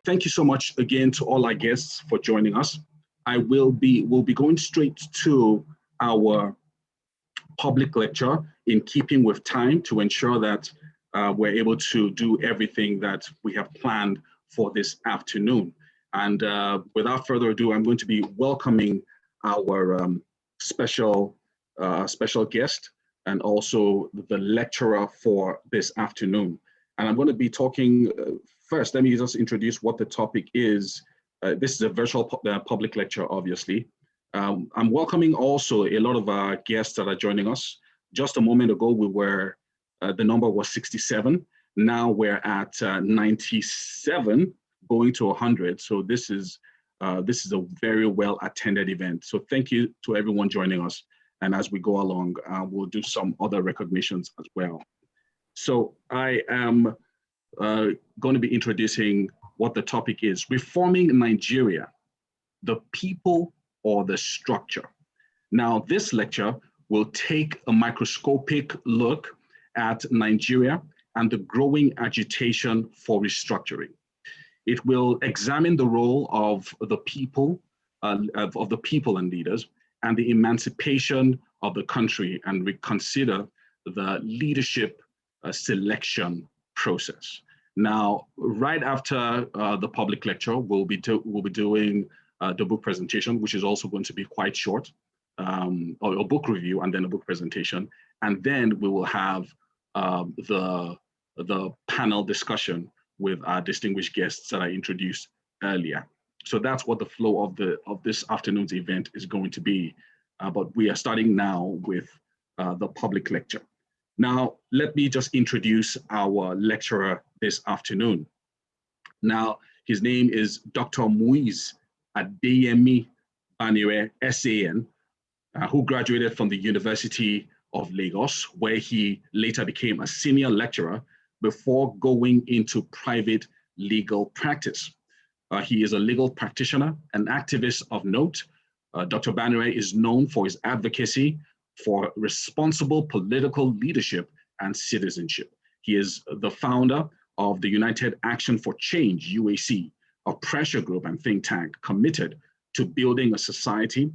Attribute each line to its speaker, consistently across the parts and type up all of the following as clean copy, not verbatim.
Speaker 1: thank you so much again to all our guests for joining us. We'll be going straight to our public lecture in keeping with time to ensure that we're able to do everything that we have planned for this afternoon. And without further ado, I'm going to be welcoming our special guest and also the lecturer for this afternoon. And I'm going to be talking first. Let me just introduce what the topic is. This is a virtual public lecture, obviously. I'm welcoming also a lot of our guests that are joining us. Just a moment ago, we were, the number was 67. Now we're at 97, going to 100. So this is a very well attended event. So thank you to everyone joining us. And as we go along, we'll do some other recognitions as well. So I am going to be introducing what the topic is: reforming Nigeria, the people or the structure. Now, this lecture will take a microscopic look at Nigeria and the growing agitation for restructuring. It will examine the role of the people and leaders and the emancipation of the country, and reconsider the leadership selection process. Now, right after the public lecture, we'll be doing the book presentation, which is also going to be quite short, or a book review and then a book presentation. And then we will have the panel discussion with our distinguished guests that I introduced earlier. So that's what the flow of this afternoon's event is going to be. But we are starting now with the public lecture. Now, let me just introduce our lecturer this afternoon. Now, his name is Dr. Muiz Adeyemi Banire, SAN, who graduated from the University of Lagos, where he later became a senior lecturer before going into private legal practice. He is a legal practitioner, an activist of note. Dr. Banire is known for his advocacy for responsible political leadership and citizenship. He is the founder of the United Action for Change, UAC, a pressure group and think tank committed to building a society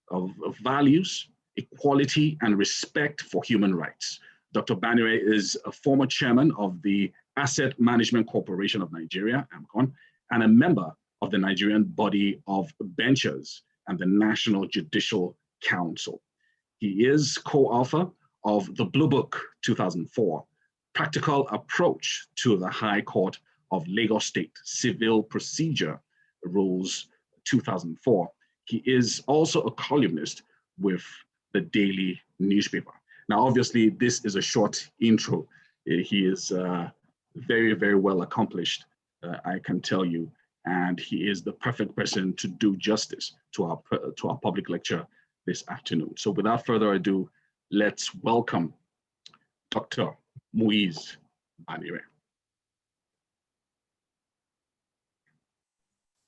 Speaker 1: of values, equality, and respect for human rights. Dr. Banire is a former chairman of the Asset Management Corporation of Nigeria, AMCON, and a member of the Nigerian Body of Benchers and the National Judicial Council. He is co-author of the Blue Book 2004, Practical Approach to the High Court of Lagos State Civil Procedure Rules 2004. He is also a columnist with the Daily newspaper. Now, obviously, this is a short intro. He is very, very well accomplished, I can tell you, and he is the perfect person to do justice to our public lecture this afternoon. So without further ado, let's welcome Dr. Muiz Banire.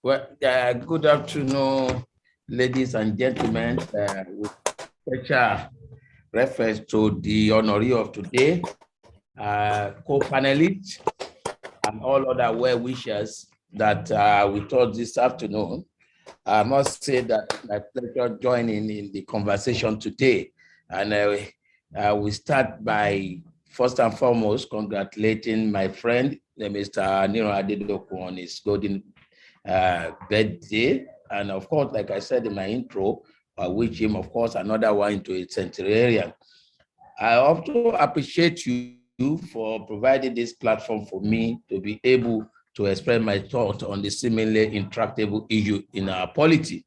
Speaker 2: Well, good afternoon, ladies and gentlemen. With special reference to the honoree of today, co-panelists, and all other well-wishers that we taught this afternoon. I must say that my pleasure joining in the conversation today. And we start by, first and foremost, congratulating my friend, Mr. Niran on his golden birthday. And of course, like I said in my intro, I wish him, of course, another one into a centenarian. I also appreciate you for providing this platform for me to be able to express my thought on the seemingly intractable issue in our polity.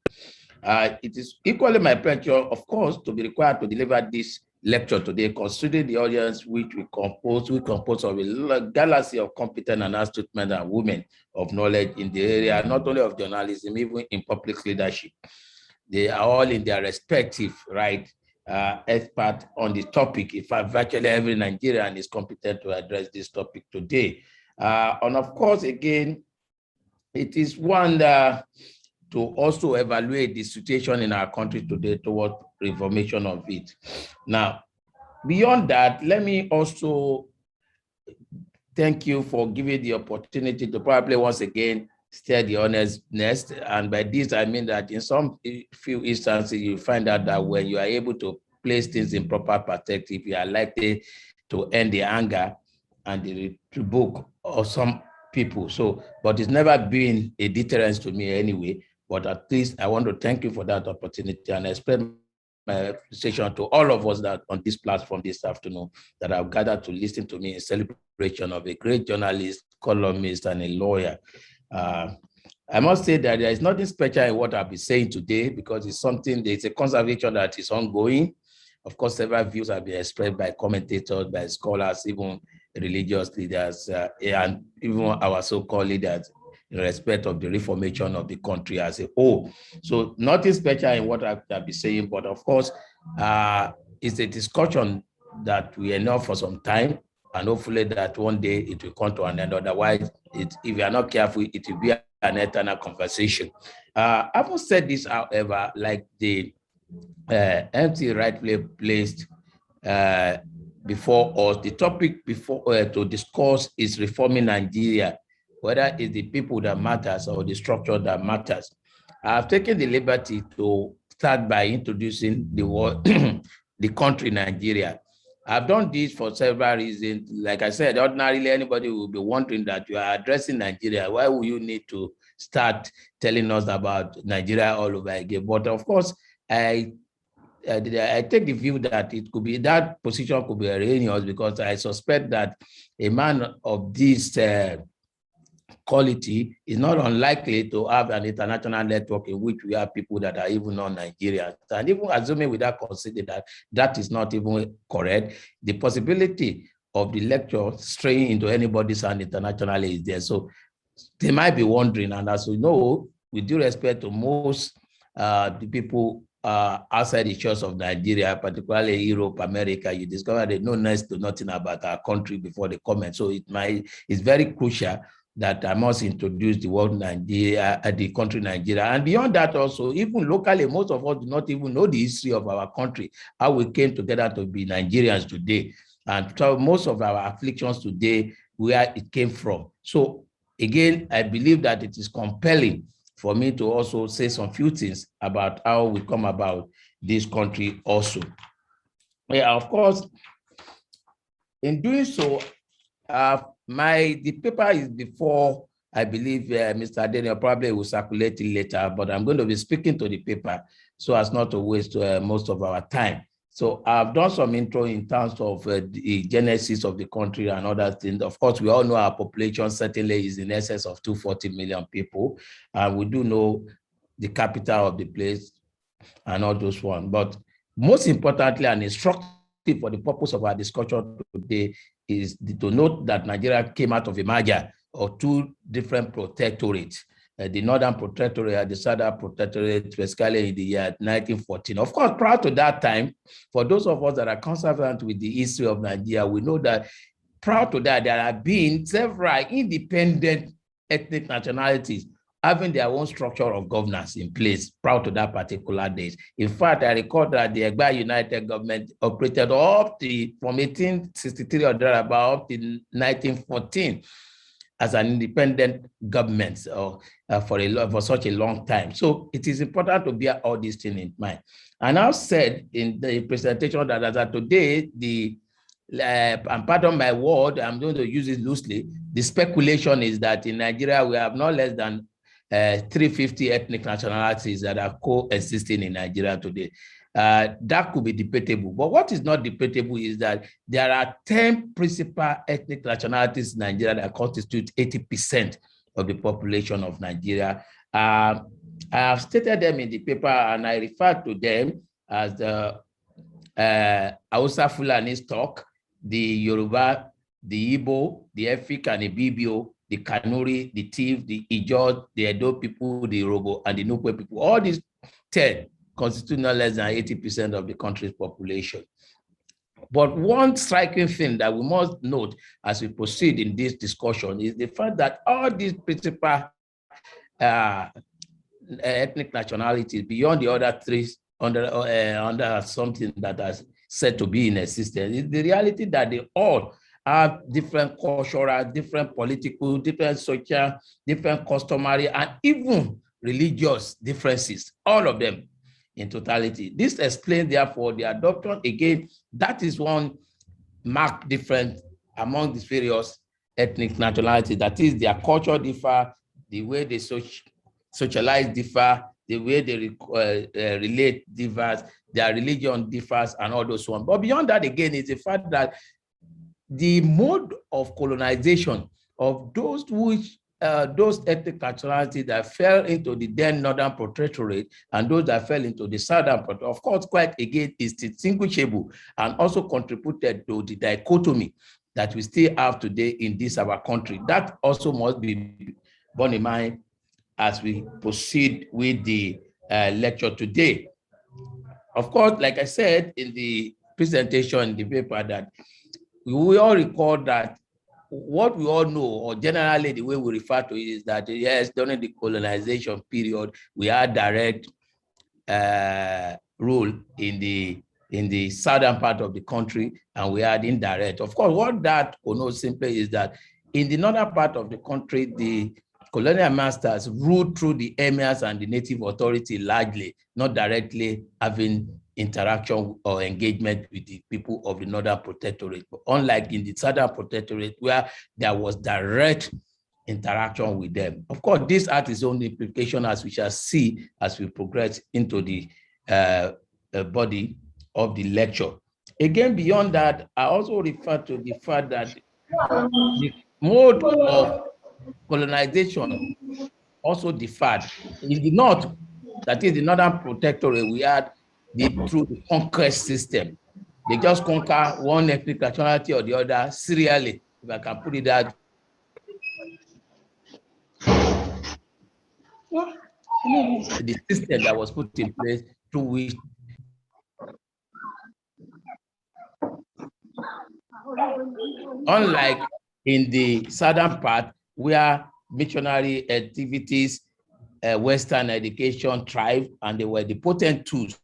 Speaker 2: It is equally my pleasure, of course, to be required to deliver this lecture today, considering the audience which we compose of a galaxy of competent and astute men and women of knowledge in the area, not only of journalism, even in public leadership. They are all in their respective expert on the topic. In fact, virtually every Nigerian is competent to address this topic today. And of course, again, it is one to also evaluate the situation in our country today towards reformation of it. Now, beyond that, let me also thank you for giving the opportunity to probably once again steer the honest nest. And by this, I mean that in some few instances, you find out that when you are able to place things in proper perspective, you are likely to end the anger and the rebuke of some people. So, but it's never been a deterrence to me anyway. But at least I want to thank you for that opportunity and express my appreciation to all of us that on this platform this afternoon that have gathered to listen to me in celebration of a great journalist, columnist, and a lawyer. I must say that there is nothing special in what I'll be saying today because it's something, it's a conversation that is ongoing. Of course, several views have been expressed by commentators, by scholars, even religious leaders, and even our so-called leaders in respect of the reformation of the country as a whole. So nothing special in what I'll be saying, but of course, it's a discussion that we know for some time, and hopefully that one day it will come to an end. Otherwise, if we are not careful, it will be an eternal conversation. Having said this, however, like the empty rightly placed before us, the topic before to discuss is reforming Nigeria, whether it's the people that matters or the structure that matters. I've taken the liberty to start by introducing the word, the country Nigeria. I've done this for several reasons. Like I said, ordinarily anybody will be wondering that you are addressing Nigeria. Why would you need to start telling us about Nigeria all over again? But of course, I take the view that it could be, that position could be erroneous because I suspect that a man of this quality is not unlikely to have an international network in which we have people that are even non-Nigerians. And even assuming without considering that that is not even correct, the possibility of the lecture straying into anybody's hand internationally is there. So they might be wondering, and as we know, with due respect to most the people outside the shores of Nigeria, particularly Europe, America, you discover they know next to nothing about our country before they comment. So it's very crucial that I must introduce the word Nigeria, the country Nigeria. And beyond that also, even locally, most of us do not even know the history of our country, how we came together to be Nigerians today. And so most of our afflictions today, where it came from. So again, I believe that it is compelling for me to also say some few things about how we come about this country also. Yeah, of course, in doing so, the paper is before, I believe Mr. Daniel probably will circulate it later, but I'm going to be speaking to the paper so as not to waste most of our time. So I've done some intro in terms of the genesis of the country and other things. Of course, we all know our population certainly is in excess of 240 million people. And we do know the capital of the place and all those ones. But most importantly and instructive for the purpose of our discussion today is to note that Nigeria came out of a merger of two different protectorates. The Northern Protectorate and the Southern Protectorate, basically in the year 1914. Of course, prior to that time, for those of us that are conversant with the history of Nigeria, we know that prior to that, there have been several independent ethnic nationalities having their own structure of governance in place prior to that particular days. In fact, I recall that the Egba United government operated from 1863 or thereabout up to 1914 as an independent government for such a long time. So it is important to bear all these things in mind. And I've said in the presentation that as of today, and pardon my word, I'm going to use it loosely, the speculation is that in Nigeria, we have no less than 350 ethnic nationalities that are coexisting in Nigeria today. That could be debatable. But what is not debatable is that there are 10 principal ethnic nationalities in Nigeria that constitute 80% of the population of Nigeria. I have stated them in the paper and I refer to them as the Hausa Fulani stock, the Yoruba, the Igbo, the Efik and the Bibio, the Kanuri, the Tiv, the Ijaw, the Edo people, the Robo, and the Nukwe people. All these 10 constitute no less than 80% of the country's population. But one striking thing that we must note as we proceed in this discussion is the fact that all these principal ethnic nationalities beyond the other three under something that is said to be in existence is the reality that they all have different cultural, different political, different social, different customary, and even religious differences, all of them in totality. This explains, therefore, the adoption, again, that is one marked difference among these various ethnic nationalities. That is, their culture differ, the way they socialize differ, the way they relate differs, their religion differs, and all those ones. But beyond that, again, is the fact that the mode of colonization of those ethnic nationalities that fell into the then Northern Protectorate and those that fell into the Southern Protectorate, of course, quite again, is distinguishable and also contributed to the dichotomy that we still have today in this our country. That also must be borne in mind as we proceed with the lecture today. Of course, like I said in the presentation in the paper, that we all recall that what we all know, or generally the way we refer to it, is that yes, during the colonization period, we had direct rule in the southern part of the country, and we had indirect. Of course, what that connotes simply is that in the northern part of the country, the colonial masters ruled through the emirs and the native authority largely, not directly having interaction or engagement with the people of the Northern Protectorate. But unlike in the Southern Protectorate, where there was direct interaction with them. Of course, this had its own implication, as we shall see as we progress into the body of the lecture. Again, beyond that, I also refer to the fact that the mode of colonization also differed. In the north, that is the Northern Protectorate, we had through the conquest system. They just conquer one ethnic nationality or the other serially, if I can put it that. The system that was put in place through which, unlike in the southern part, where missionary activities, Western education thrived, and they were the potent tools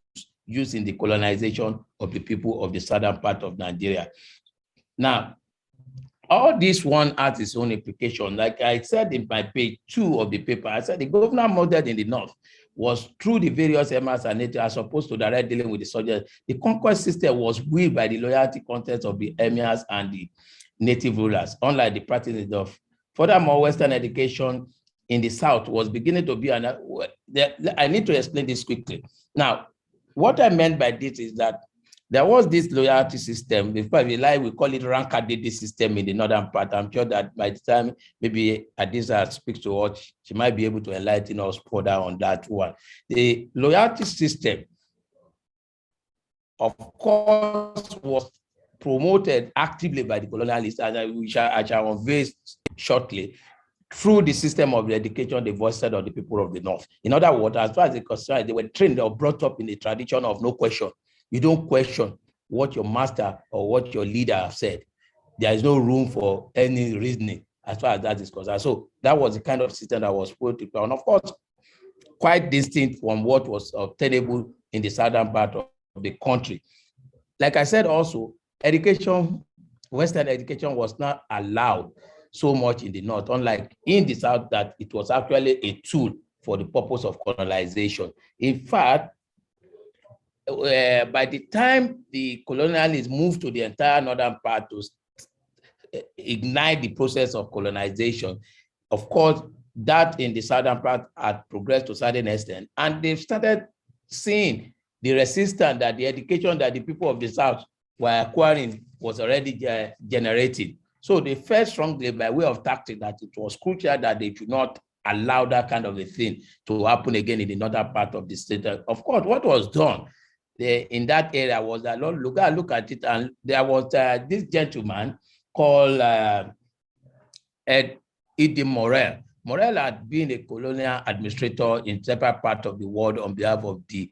Speaker 2: used in the colonization of the people of the southern part of Nigeria. Now, all this one has its own implication. Like I said in my page 2 of the paper, I said the governor model in the north was through the various emirs and natives, as opposed to direct dealing with the soldiers. The conquest system was willed by the loyalty contest of the emirs and the native rulers, unlike the practices of. Furthermore, Western education in the south was beginning to be I need to explain this quickly. Now, what I meant by this is that there was this loyalty system. Before we call it rank identity system in the northern part. I'm sure that by the time maybe Adisa speaks to us, she might be able to enlighten us further on that one. The loyalty system, of course, was promoted actively by the colonialists, and I shall unveil shortly, through the system of the education they voiced on the people of the north. In other words, as far as they concerned, they were trained or brought up in the tradition of no question. You don't question what your master or what your leader have said. There is no room for any reasoning as far as that is concerned. So that was the kind of system that was put in place. And of course, quite distinct from what was obtainable in the southern part of the country. Like I said also, education, Western education was not allowed so much in the north, unlike in the south, that it was actually a tool for the purpose of colonization. In fact, by the time the colonialists moved to the entire northern part to ignite the process of colonization, of course, that in the southern part had progressed to a certain extent, and they've started seeing the resistance that the education that the people of the south were acquiring was already generating. So they felt strongly, by way of tactic, that it was crucial that they should not allow that kind of a thing to happen again in the northern part of the state. Of course, what was done in that area was that, look at it, and there was this gentleman called Edim Morel. Morel had been a colonial administrator in several parts of the world on behalf of the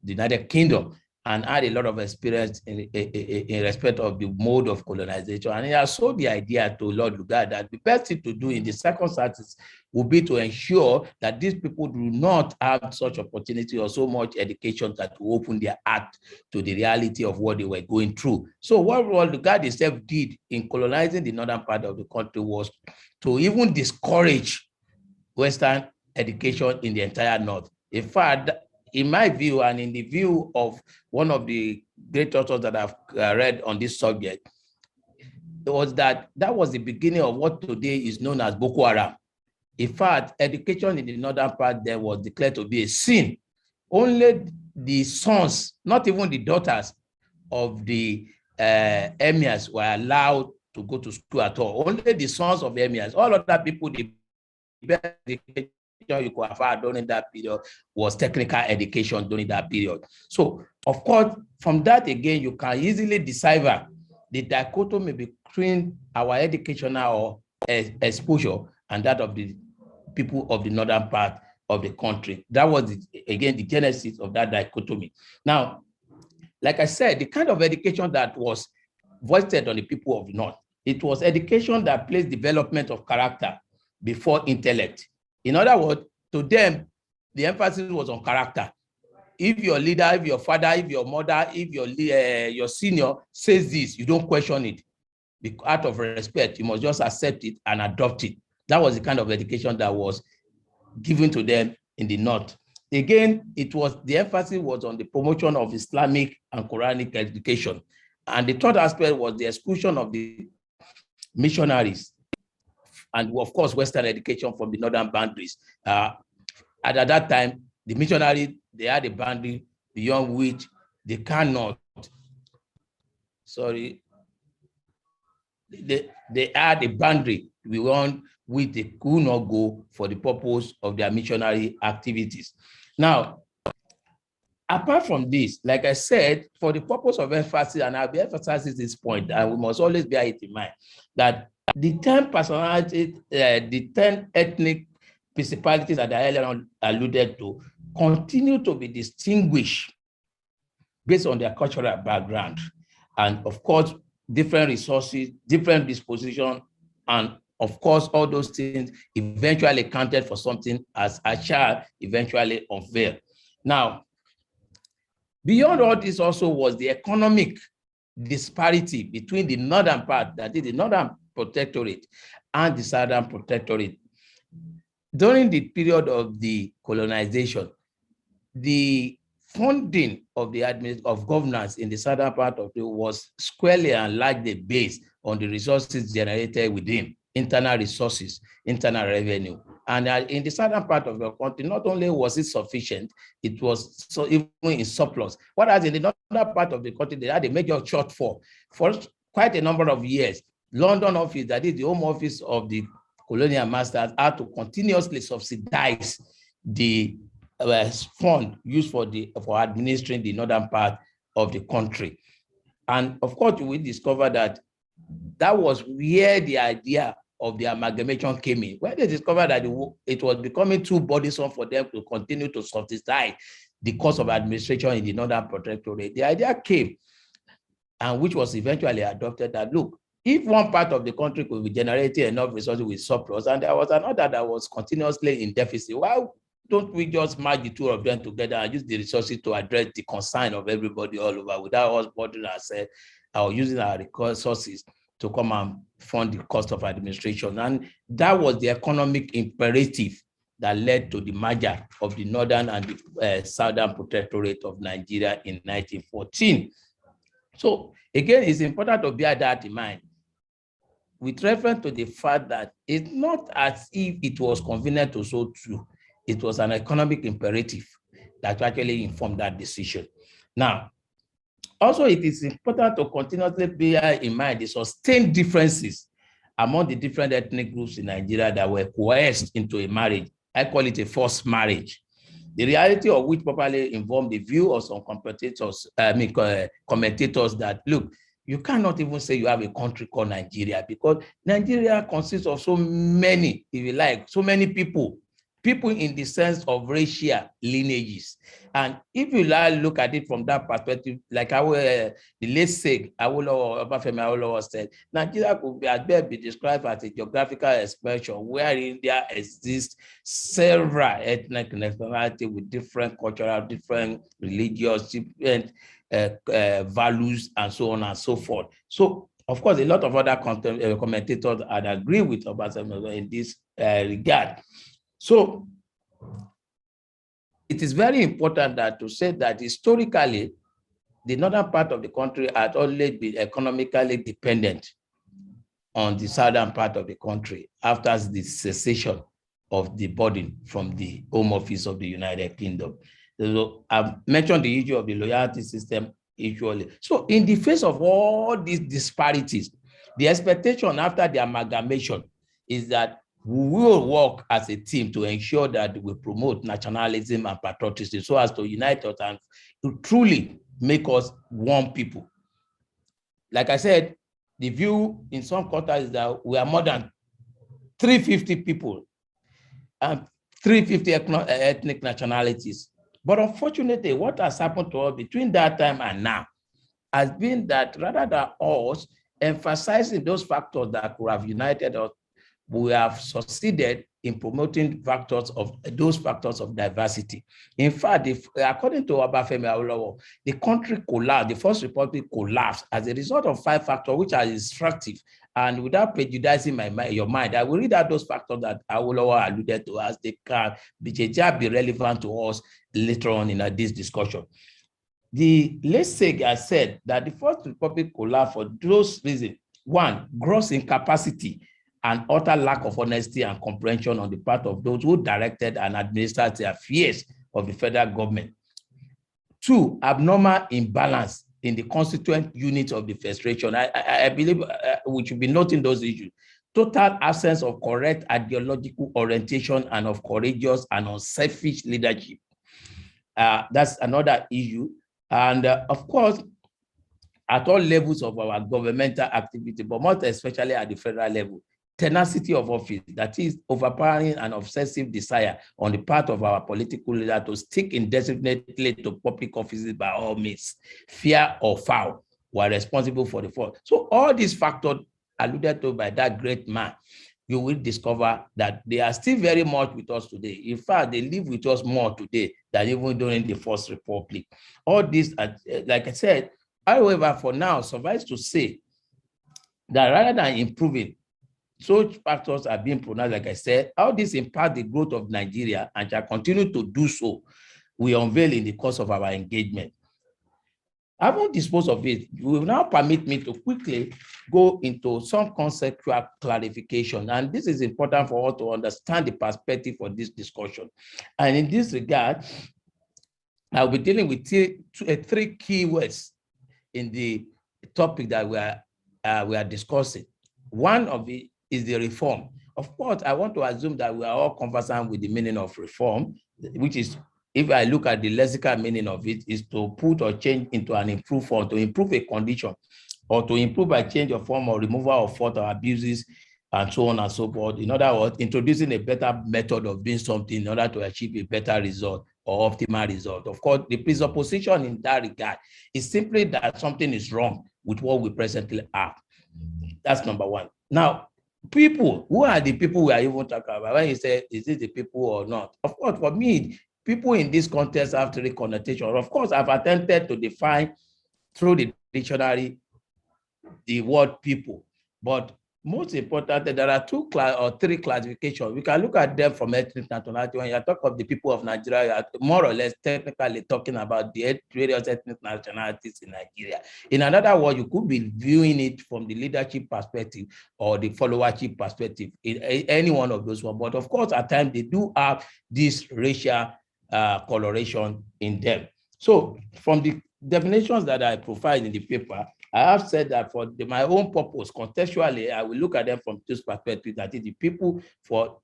Speaker 2: United Kingdom. and had a lot of experience in respect of the mode of colonization. And he has sold the idea to Lord Lugard that the best thing to do in the circumstances would be to ensure that these people do not have such opportunity or so much education that will open their heart to the reality of what they were going through. So what Lord Lugard himself did in colonizing the northern part of the country was to even discourage Western education in the entire North. In fact, in my view, and in the view of one of the great authors that I've read on this subject, it was that was the beginning of what today is known as Boko Haram. In fact, education in the northern part there was declared to be a sin. Only the sons, not even the daughters of the emirs were allowed to go to school at all. Only the sons of emirs. All other people, the best education you could have had during that period was technical education during that period. So, of course, from that again, you can easily decipher the dichotomy between our educational exposure and that of the people of the northern part of the country. That was, again, the genesis of that dichotomy. Now, like I said, the kind of education that was voiced on the people of the North, it was education that placed development of character before intellect. In other words, to them, the emphasis was on character. If your leader, if your father, if your mother, if your senior says this, you don't question it. Out of respect, you must just accept it and adopt it. That was the kind of education that was given to them in the North. Again, the emphasis was on the promotion of Islamic and Quranic education. And the third aspect was the exclusion of the missionaries and, of course, Western education from the northern boundaries. At that time, the missionaries, they had a boundary beyond which they cannot, they had a boundary beyond which they could not go for the purpose of their missionary activities. Now, apart from this, like I said, for the purpose of emphasis, and I'll be emphasizing this point, and we must always bear it in mind, that the 10 personalities, the 10 ethnic principalities that I earlier alluded to, continue to be distinguished based on their cultural background. And of course, different resources, different disposition, and of course, all those things eventually counted for something as a child eventually unveiled. Now, beyond all this also was the economic disparity between the northern part, that is the northern protectorate, and the southern protectorate. During the period of the colonization, the funding of of governance in the southern part of it was squarely and largely based on the resources generated within, internal resources, internal revenue. And in the southern part of the country, not only was it sufficient, it was even in surplus. Whereas in the northern part of the country, they had a major shortfall for quite a number of years. London office, that is the home office of the colonial masters, had to continuously subsidize the fund used for administering the northern part of the country. And of course, we discovered that was where the idea of the amalgamation came in. When they discovered that it was becoming too burdensome for them to continue to subsidize the cost of administration in the northern protectorate, the idea came, and which was eventually adopted, that look, if one part of the country could be generating enough resources with surplus, and there was another that was continuously in deficit, why don't we just merge the two of them together and use the resources to address the concern of everybody all over without us burdening ourselves or using our resources to come and fund the cost of administration? And that was the economic imperative that led to the merger of the northern and the southern protectorate of Nigeria in 1914. So again, it's important to bear that in mind, with reference to the fact that it's not as if it was convenient to so true. It was an economic imperative that actually informed that decision. Now, also, it is important to continuously bear in mind the sustained differences among the different ethnic groups in Nigeria that were coerced into a marriage. I call it a forced marriage. The reality of which probably involved the view of some commentators that, look, you cannot even say you have a country called Nigeria, because Nigeria consists of so many, if you like, so many people. people in the sense of racial lineages. And if you look at it from that perspective, like the late Seg Obafemi Awolowo said, Nigeria could be at best be described as a geographical expression wherein there exists several ethnic nationalities with different cultural, different religious, different values, and so on and so forth. So, of course, a lot of other commentators had agreed with Obafemi in this regard. So it is very important that to say that historically, the northern part of the country had always been economically dependent on the southern part of the country after the cessation of the burden from the Home Office of the United Kingdom. So I've mentioned the issue of the loyalty system usually. So in the face of all these disparities, the expectation after the amalgamation is that we will work as a team to ensure that we promote nationalism and patriotism so as to unite us and to truly make us one people. Like I said, the view in some quarters is that we are more than 350 people and 350 ethnic nationalities. But unfortunately, what has happened to us between that time and now has been that rather than us emphasizing those factors that could have united us, we have succeeded in promoting those factors of diversity. In fact, according to Obafemi Awolowo, the country collapsed, the First Republic collapsed as a result of 5 factors which are instructive. And without prejudicing your mind, I will read out those factors that Awolowo alluded to as they can be relevant to us later on in this discussion. The late Seg has said that the First Republic collapsed for those reasons. 1, gross incapacity and utter lack of honesty and comprehension on the part of those who directed and administered the affairs of the federal government. 2, abnormal imbalance in the constituent units of the federation. I believe we should be noting those issues. Total absence of correct ideological orientation and of courageous and unselfish leadership. That's another issue. And of course, at all levels of our governmental activity, but most especially at the federal level, tenacity of office, that is overpowering and obsessive desire on the part of our political leader to stick indefinitely to public offices by all means, fear or foul, were responsible for the fall. So all these factors alluded to by that great man, you will discover that they are still very much with us today. In fact, they live with us more today than even during the First Republic. All this, like I said, however, for now, suffice to say that rather than improving, such factors are being pronounced, like I said, how this impact the growth of Nigeria and shall continue to do so, we unveil in the course of our engagement. Having disposed of it, you will now permit me to quickly go into some conceptual clarification. And this is important for us to understand the perspective for this discussion. And in this regard, I'll be dealing with 3 key words in the topic that we are discussing. One of it is the reform. Of course, I want to assume that we are all conversant with the meaning of reform, which is, if I look at the lexical meaning of it, is to put or change into an improved form, to improve a condition, or to improve by change of form or removal of fault or abuses, and so on and so forth. In other words, introducing a better method of doing something in order to achieve a better result or optimal result. Of course, the presupposition in that regard is simply that something is wrong with what we presently have. That's number one. Now, people, who are the people we are even talking about? When you say, is it the people or not? Of course, for me, people in this context have 3 connotations. Of course, I've attempted to define through the dictionary the word people, but most importantly, there are 2 or 3 classifications. We can look at them from ethnic nationality. When you talk of the people of Nigeria, you are more or less technically talking about the various ethnic nationalities in Nigeria. In another word, you could be viewing it from the leadership perspective or the followership perspective in any one of those ones. But of course, at times they do have this racial coloration in them. So from the definitions that I provide in the paper, I have said that for my own purpose, contextually, I will look at them from this perspective, that is the people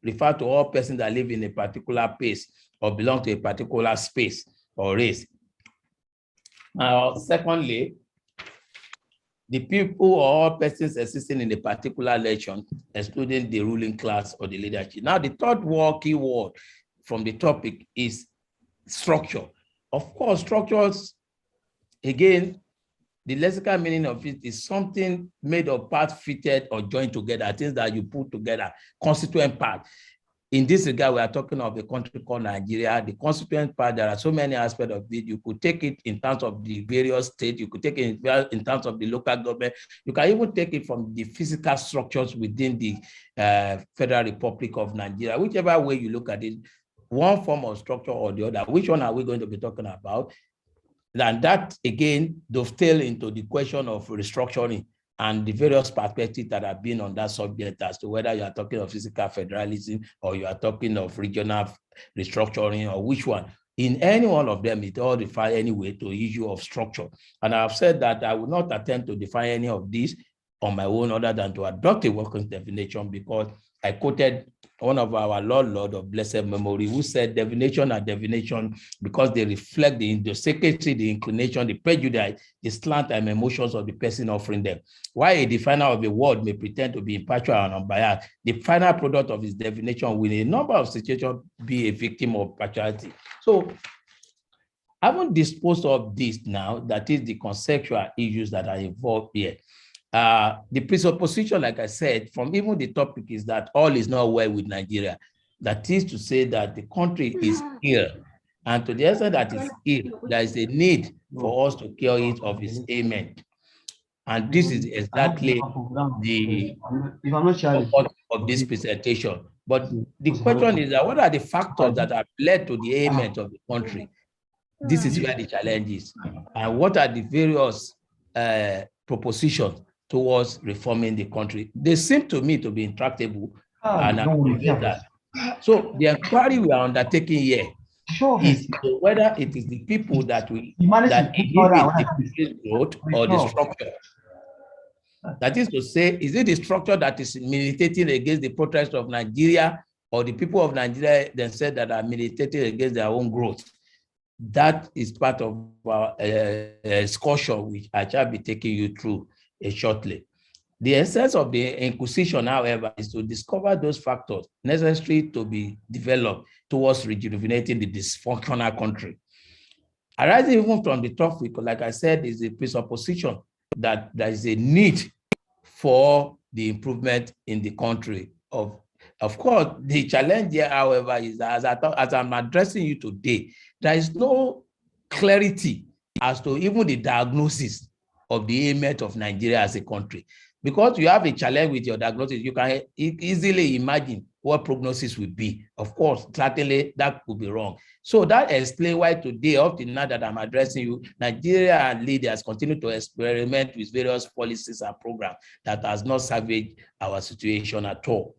Speaker 2: refer to all persons that live in a particular place or belong to a particular space or race. Secondly, the people or all persons existing in a particular nation, excluding the ruling class or the leadership. Now, the third key word from the topic is structure. Of course, structures, again, the lexical meaning of it is something made of parts fitted or joined together, things that you put together, constituent parts. In this regard, we are talking of a country called Nigeria. The constituent part, there are so many aspects of it. You could take it in terms of the various states. You could take it in terms of the local government. You can even take it from the physical structures within the Federal Republic of Nigeria. Whichever way you look at it, one form of structure or the other. Which one are we going to be talking about? And that, again, dovetail into the question of restructuring and the various perspectives that have been on that subject as to whether you are talking of physical federalism or you are talking of regional restructuring or which one. In any one of them, it all refers anyway to the issue of structure. And I've said that I will not attempt to define any of these on my own other than to adopt a working definition, because I quoted one of our Lord of blessed memory, who said divination are divination because they reflect the secretary, the inclination, the prejudice, the slant and emotions of the person offering them. While a definer of a word may pretend to be impartial and unbiased, the final product of his divination will in a number of situations be a victim of partiality. So, having disposed of this now, that is the conceptual issues that are involved here. The presupposition, like I said, from even the topic is that all is not well with Nigeria. That is to say that the country is ill. And to the extent that it's ill, there is a need for us to cure it of its ailment. And this is exactly the purpose of this presentation. But the question is that what are the factors that have led to the ailment of the country? This is where the challenge is. And what are the various propositions towards reforming the country? They seem to me to be intractable, and I'm convinced that. So the inquiry we are undertaking here is whether it is the people that will that inhibit the growth or the structure. That is to say, is it the structure that is militating against the protest of Nigeria, or the people of Nigeria themselves that are militating against their own growth? That is part of our discussion, which I shall be taking you through shortly. The essence of the inquisition, however, is to discover those factors necessary to be developed towards rejuvenating the dysfunctional country. Arising even from the topic, like I said, is a presupposition that there is a need for the improvement in the country. Of course, the challenge here, however, is that as I'm addressing you today, there is no clarity as to even the diagnosis of the ailment of Nigeria as a country. Because you have a challenge with your diagnosis, you can easily imagine what prognosis will be. Of course, certainly that could be wrong. So that explains why today, up to now that I'm addressing you, Nigeria and leaders continue to experiment with various policies and programs that has not salvaged our situation at all.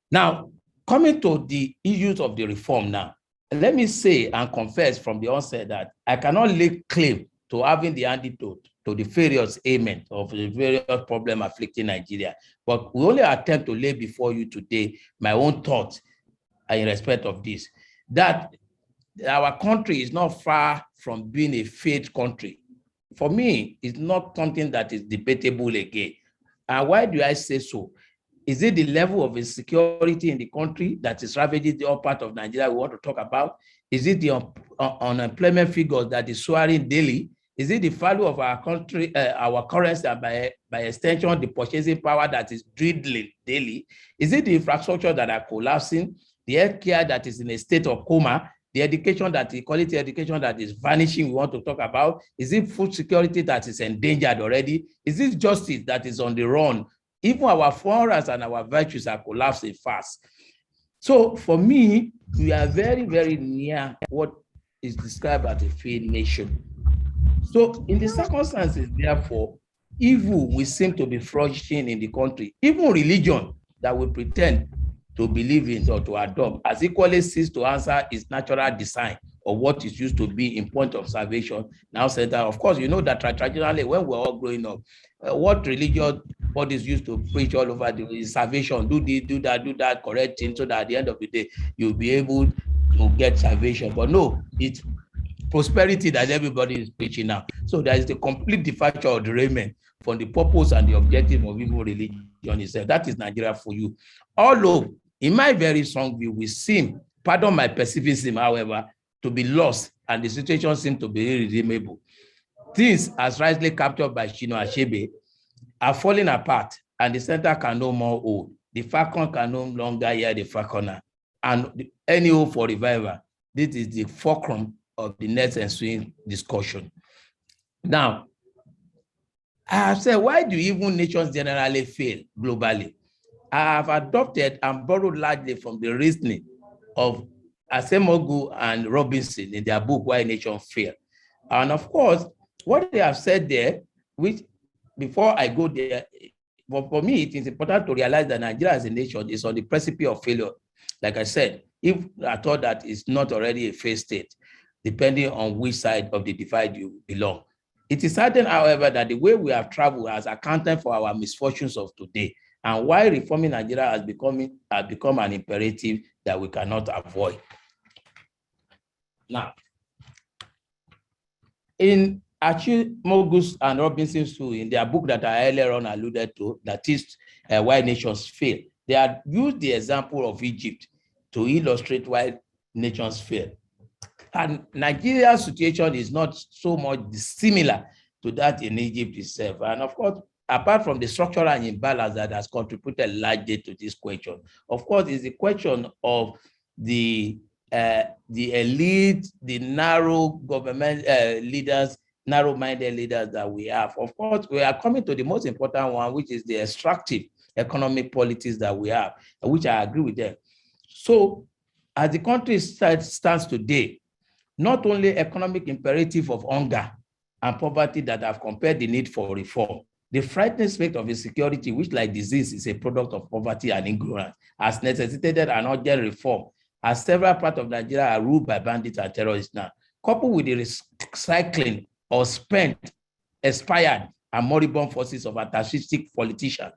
Speaker 2: Now, coming to the issues of the reform now, let me say and confess from the onset that I cannot lay claim to having the antidote to the various ailments of the various problems afflicting Nigeria. But we only attempt to lay before you today my own thoughts in respect of this, that our country is not far from being a failed country. For me, it's not something that is debatable again. And why do I say so? Is it the level of insecurity in the country that is ravaging the upper part of Nigeria we want to talk about? Is it the unemployment figures that is soaring daily? Is it the value of our country, our currency, and by extension, the purchasing power that is dwindling daily? Is it the infrastructure that are collapsing, the healthcare that is in a state of coma, the education the quality education that is vanishing we want to talk about? Is it food security that is endangered already? Is it justice that is on the run? Even our forums and our virtues are collapsing fast. So for me, we are very, very near what is described as a failed nation. So in the circumstances, therefore, evil will seem to be flourishing in the country. Even religion that we pretend to believe in or to adopt has equally ceased to answer its natural design or what is used to be in point of salvation. Now, center, of course, you know that traditionally when we're all growing up, what religious bodies used to preach all over the salvation, do this, do that, correct thing, so that at the end of the day, you'll be able to get salvation. But no, it's prosperity that everybody is preaching now. So there is the complete departure or derailment from the purpose and the objective of even religion itself. That is Nigeria for you. Although, in my very strong view, we seem pardon my pessimism, however, to be lost, and the situation seems to be irredeemable. Things, as rightly captured by Shino Achebe, are falling apart, and the center can no more hold. The falcon can no longer hear the falconer, and any hope for revival. This is the fulcrum of the next ensuing discussion. Now, I have said, why do even nations generally fail globally? I have adopted and borrowed largely from the reasoning of Asemogu and Robinson in their book, Why Nations Fail. And of course, what they have said there, which before I go there, for me, it is important to realize that Nigeria as a nation is on the precipice of failure. Like I said, if I thought that it's not already a failed state, depending on which side of the divide you belong. It is certain, however, that the way we have traveled has accounted for our misfortunes of today, and why reforming Nigeria has become an imperative that we cannot avoid. Now, in Achimogu's and Robinson's too, in their book that I earlier on alluded to, that is Why Nations Fail, they had used the example of Egypt to illustrate why nations fail. And Nigeria's situation is not so much dissimilar to that in Egypt itself. And of course, apart from the structural imbalance that has contributed largely to this question, of course, is the question of the elite, the narrow government leaders, narrow-minded leaders that we have. Of course, we are coming to the most important one, which is the extractive economic policies that we have, which I agree with them. So, as the country stands today, not only economic imperative of hunger and poverty that have compared the need for reform, the frightening state of insecurity, which like disease is a product of poverty and ignorance, has necessitated an urgent reform, as several parts of Nigeria are ruled by bandits and terrorists now, coupled with the recycling of spent, expired, and moribund forces of atavistic politicians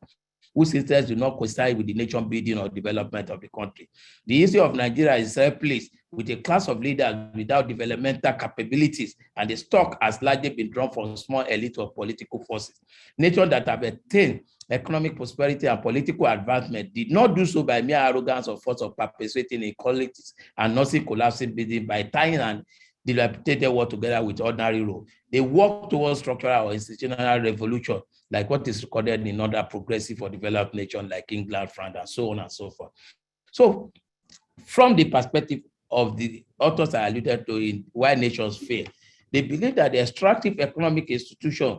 Speaker 2: whose interests do not coincide with the nation building or development of the country. The issue of Nigeria is replaced with a class of leaders without developmental capabilities, and the stock has largely been drawn from small elite of political forces. Nations that have attained economic prosperity and political advancement did not do so by mere arrogance or force of perpetuating inequalities and nursing collapsing business by tying and dilapidated world together with ordinary rule. They work towards structural or institutional revolution, like what is recorded in other progressive or developed nations like England, France, and so on and so forth. So, from the perspective of the authors I alluded to in Why Nations Fail, they believe that the extractive economic institutions,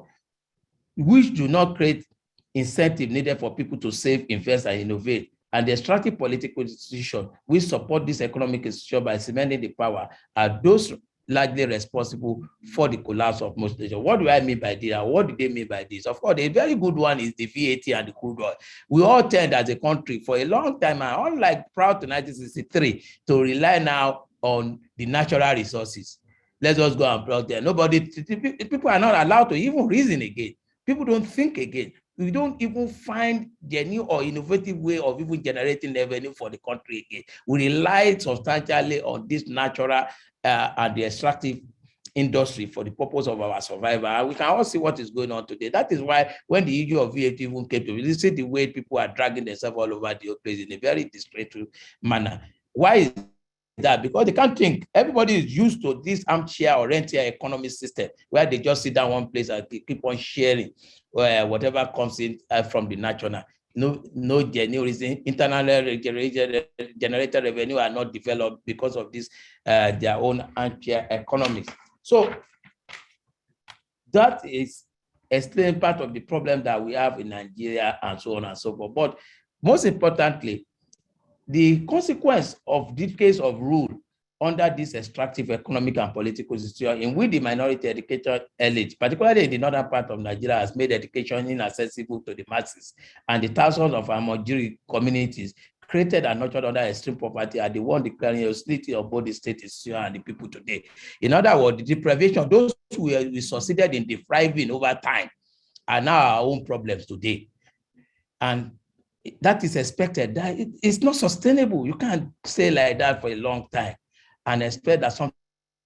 Speaker 2: which do not create incentive needed for people to save, invest, and innovate, and the extractive political institutions which support this economic institution by cementing the power, are those largely responsible for the collapse of most nations. What do I mean by this? What do they mean by this? Of course, a very good one is the VAT and the crude oil. We all tend as a country for a long time, and unlike prior to 1963, to rely now on the natural resources. Let's just go and plug there. People are not allowed to even reason again. People don't think again. We don't even find the new or innovative way of even generating revenue for the country again. We rely substantially on this natural and the extractive industry for the purpose of our survival. And we can all see what is going on today. That is why when the issue of VAT even came to, you see the way people are dragging themselves all over the place in a very disgraceful manner. Why is that? Because they can't think. Everybody is used to this armchair or rentier economy system where they just sit down one place and they keep on sharing whatever comes in from the national. No genuine reason. Internally generated revenue are not developed because of this their own armchair economics. So that is explain part of the problem that we have in Nigeria and so on and so forth. But most importantly, the consequence of decades of rule under this extractive economic and political situation in which the minority educated elite, particularly in the northern part of Nigeria, has made education inaccessible to the masses, and the thousands of Amojiri communities created and nurtured under extreme poverty are the one declaring hostility of both the state institution and the people today. In other words, the deprivation of those who we succeeded in depriving over time are now our own problems today. And that is expected. That it's not sustainable. You can't stay like that for a long time and expect that something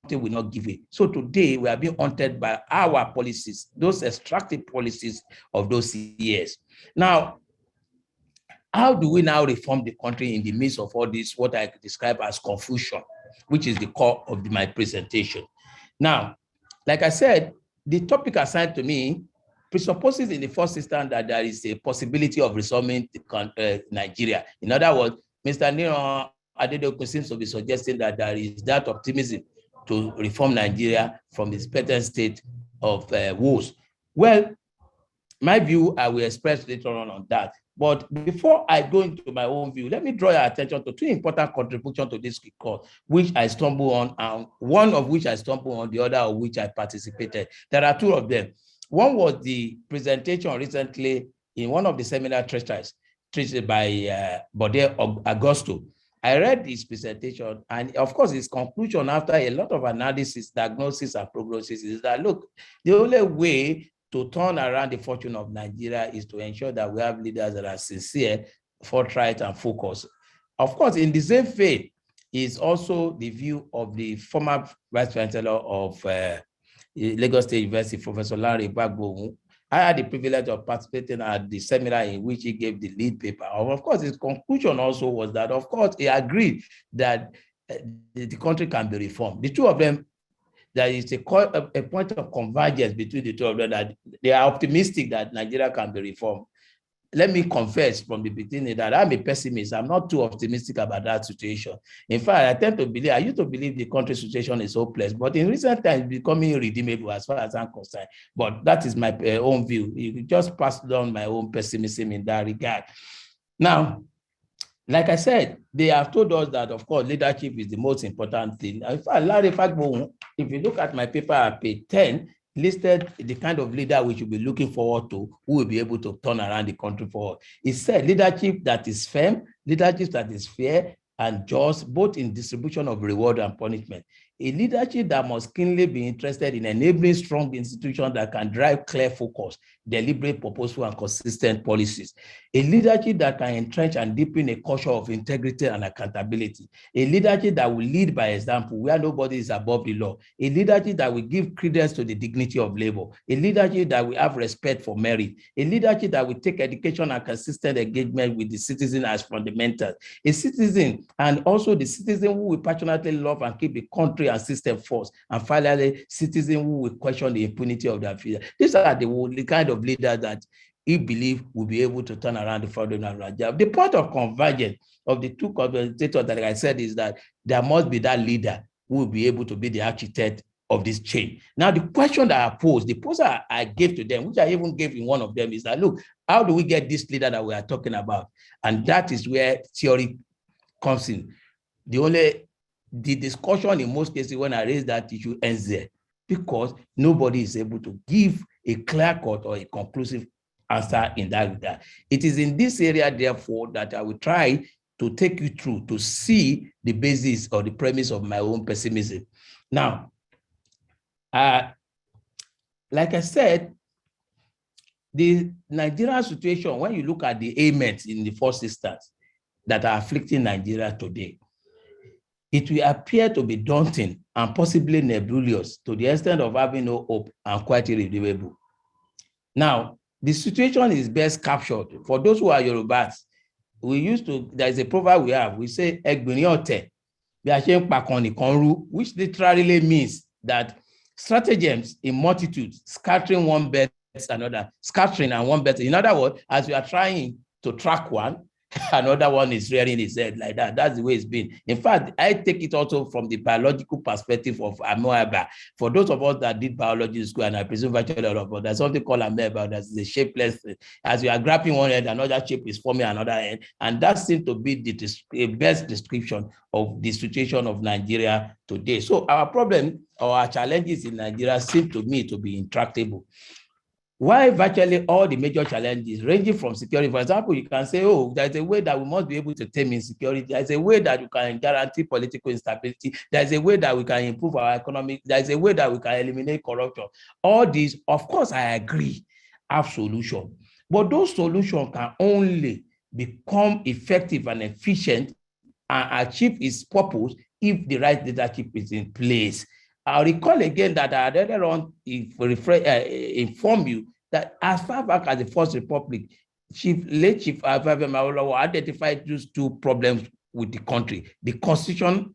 Speaker 2: will not give it. So today we are being haunted by our policies, those extractive policies of those years. Now, How do we now reform the country in the midst of all this, what I describe as confusion, which is the core of my presentation? Now, like I said, the topic assigned to me presupposes in the first instance that there is a possibility of reforming Nigeria. In other words, Mr. Niran Adedoku seems to be suggesting that there is that optimism to reform Nigeria from its present state of woes. Well, my view, I will express later on that. But before I go into my own view, let me draw your attention to two important contributions to this course, which I stumbled on, and one of which I stumbled on, the other of which I participated. There are two of them. One was the presentation recently in one of the seminar treasuries by Bode Augusto. I read his presentation, and of course, his conclusion after a lot of analysis, diagnosis, and prognosis is that, look, the only way to turn around the fortune of Nigeria is to ensure that we have leaders that are sincere, forthright, and focused. Of course, in the same vein is also the view of the former Vice Chancellor of Lagos State University, Professor Larry Bagbo. I had the privilege of participating at the seminar in which he gave the lead paper. Of course, his conclusion also was that, of course, he agreed that the country can be reformed. The two of them, there is a point of convergence between the two of them, that they are optimistic that Nigeria can be reformed. Let me confess from the beginning that I'm a pessimist. I'm not too optimistic about that situation. In fact, I used to believe the country situation is hopeless, but in recent times, it's becoming irredeemable as far as I'm concerned. But that is my own view. You just passed down my own pessimism in that regard. Now, like I said, they have told us that, of course, leadership is the most important thing. In fact, Larry Fagbo, if you look at my paper at page 10, listed the kind of leader we should be looking forward to, who will be able to turn around the country forward. He said leadership that is firm, leadership that is fair and just, both in distribution of reward and punishment. A leadership that must keenly be interested in enabling strong institutions that can drive clear focus, deliberate, purposeful, and consistent policies. A leadership that can entrench and deepen a culture of integrity and accountability. A leadership that will lead by example, where nobody is above the law. A leadership that will give credence to the dignity of labor. A leadership that will have respect for merit. A leadership that will take education and consistent engagement with the citizen as fundamental. A citizen, and also the citizen who will passionately love and keep the country and system first. And finally, citizen who will question the impunity of their future. These are the kind of leaders that he believes will be able to turn around the fortune of Nigeria. The point of convergence of the two commentators that I said is that there must be that leader who will be able to be the architect of this change. Now, the question that I posed, the poster I gave to them, which I even gave in one of them, is that, look, how do we get this leader that we are talking about? And that is where theory comes in. The discussion in most cases when I raise that issue ends there, because nobody is able to give a clear-cut or a conclusive answer in that regard. It is in this area, therefore, that I will try to take you through to see the basis or the premise of my own pessimism. Now, like I said, the Nigerian situation, when you look at the ailments in the first instance that are afflicting Nigeria today, it will appear to be daunting and possibly nebulous to the extent of having no hope and quite irredeemable. Now, the situation is best captured. For those who are Yorubas, there is a proverb we have, we say, which literally means that stratagems in multitudes, scattering one bet another, scattering and one bet. In other words, as we are trying to track one, another one is rearing his head like that. That's the way it's been. In fact, I take it also from the biological perspective of amoeba. For those of us that did biology in school, and I presume virtually all of us, there's something called amoeba, that's the shapeless thing. As you are grabbing one end, another shape is forming another end. And that seems to be the best description of the situation of Nigeria today. So our problem or our challenges in Nigeria seem to me to be intractable. Why virtually all the major challenges, ranging from security, for example, you can say, oh, there's a way that we must be able to tame insecurity. There's a way that we can guarantee political instability. There's a way that we can improve our economy. There's a way that we can eliminate corruption. All these, of course, I agree, have solutions. But those solutions can only become effective and efficient and achieve its purpose if the right leadership is in place. I'll recall again that I earlier on inform you that as far back as the First Republic, late Chief Awolowo identified those two problems with the country, the constitution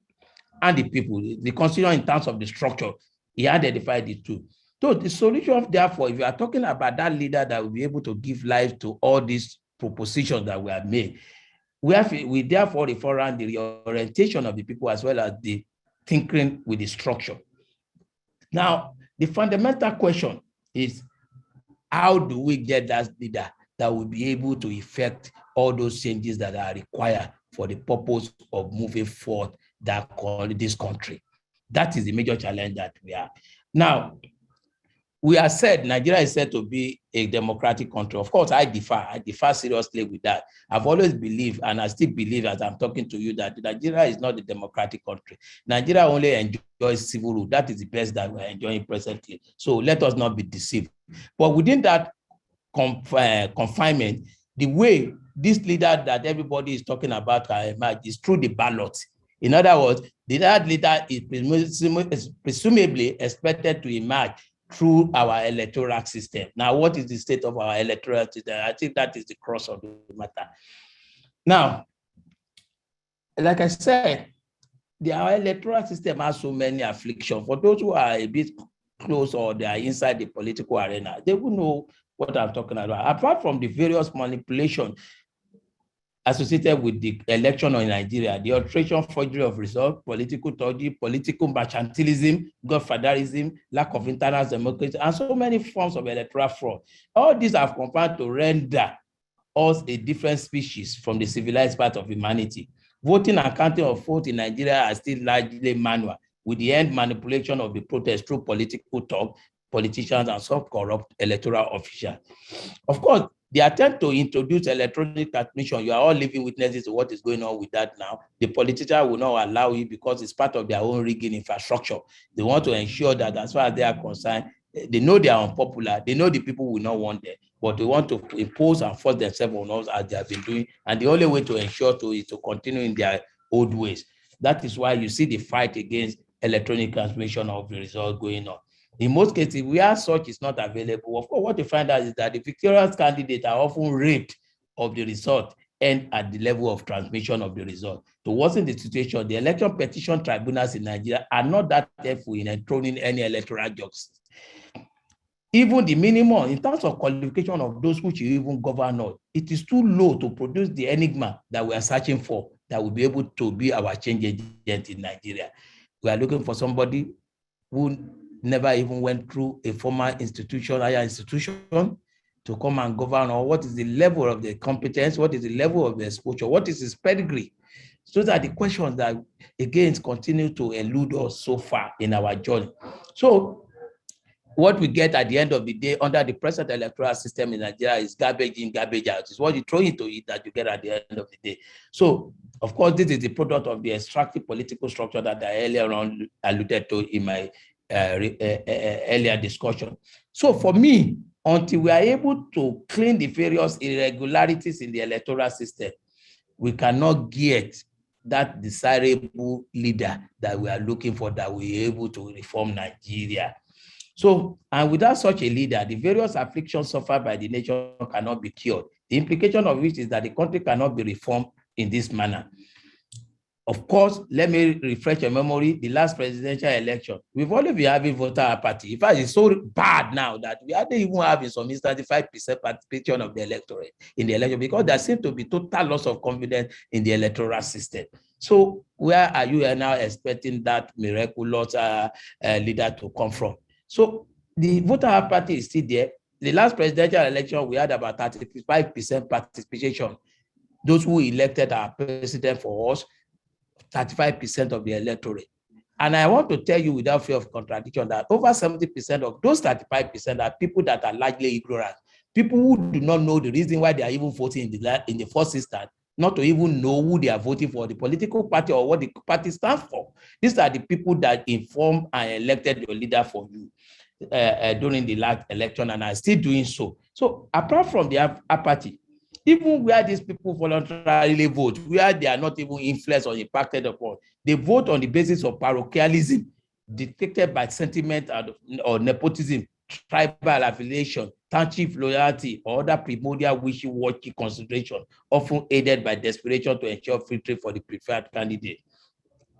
Speaker 2: and the people. The constitution in terms of the structure, he identified the two. So the solution, therefore, if you are talking about that leader that will be able to give life to all these propositions that we have made, we therefore refer around the orientation of the people as well as the tinkering with the structure. Now, the fundamental question is, how do we get that leader that will be able to effect all those changes that are required for the purpose of moving forward this country? That is the major challenge that we have. Now, we are said Nigeria is said to be a democratic country. Of course, I differ seriously with that. I've always believed, and I still believe as I'm talking to you, that Nigeria is not a democratic country. Nigeria only enjoys civil rule. That is the best that we're enjoying presently. So let us not be deceived. But within that confinement, the way this leader that everybody is talking about can emerge is through the ballot. In other words, that leader is presumably expected to emerge through our electoral system. Now, what is the state of our electoral system? I think that is the crux of the matter. Now, like I said, our electoral system has so many afflictions. For those who are a bit close or they are inside the political arena, they will know what I'm talking about. Apart from the various manipulations associated with the election in Nigeria, the alteration, forgery of results, political dodgy, political mercantilism, godfatherism, lack of internal democracy, and so many forms of electoral fraud. All these have combined to render us a different species from the civilized part of humanity. Voting and counting of votes in Nigeria are still largely manual, with the end manipulation of the protest through political talk, politicians, and some corrupt electoral officials. Of course, the attempt to introduce electronic transmission, you are all living witnesses to what is going on with that now. The politicians will not allow it because it's part of their own rigging infrastructure. They want to ensure that as far as they are concerned, they know they are unpopular. They know the people will not want them, but they want to impose and force themselves on us as they have been doing. And the only way to ensure is to continue in their old ways. That is why you see the fight against electronic transmission of the result going on. In most cases, where such is not available, of course, what you find out is that the victorious candidates are often raped of the result and at the level of transmission of the result. To worsen the situation, the election petition tribunals in Nigeria are not that helpful in enthroning any electoral justice. Even the minimum, in terms of qualification of those which you even govern us, it is too low to produce the enigma that we are searching for, that will be able to be our change agent in Nigeria. We are looking for somebody who never even went through a formal institution, higher institution, to come and govern, or what is the level of the competence, what is the level of the exposure, what is his pedigree. So that the questions that, again, continue to elude us so far in our journey. So what we get at the end of the day under the present electoral system in Nigeria is garbage in, garbage out. It's what you throw into it that you get at the end of the day. So, of course, this is the product of the extractive political structure that I earlier on alluded to in my earlier discussion. So for me, until we are able to clean the various irregularities in the electoral system, we cannot get that desirable leader that we are looking for, that will be able to reform Nigeria. So, and without such a leader, the various afflictions suffered by the nation cannot be cured. The implication of which is that the country cannot be reformed in this manner. Of course, let me refresh your memory, the last presidential election, we've only been having voter apathy. In fact, it's so bad now that we are not even having some instances 5% participation of the electorate in the election, because there seems to be total loss of confidence in the electoral system. So where are you now expecting that miraculous leader to come from? So the voter apathy is still there. The last presidential election, we had about 35% participation. Those who elected our president for us, 35% of the electorate. And I want to tell you without fear of contradiction that over 70% of those 35% are people that are largely ignorant, people who do not know the reason why they are even voting in the first instance, not to even know who they are voting for, the political party or what the party stands for. These are the people that informed and elected your leader for you during the last election, and are still doing so. So apart from the apathy, even where these people voluntarily vote, where they are not even influenced or impacted upon, they vote on the basis of parochialism, dictated by sentiment or nepotism, tribal affiliation, township loyalty, or other primordial wishy-washy consideration, often aided by desperation to ensure free trade for the preferred candidate.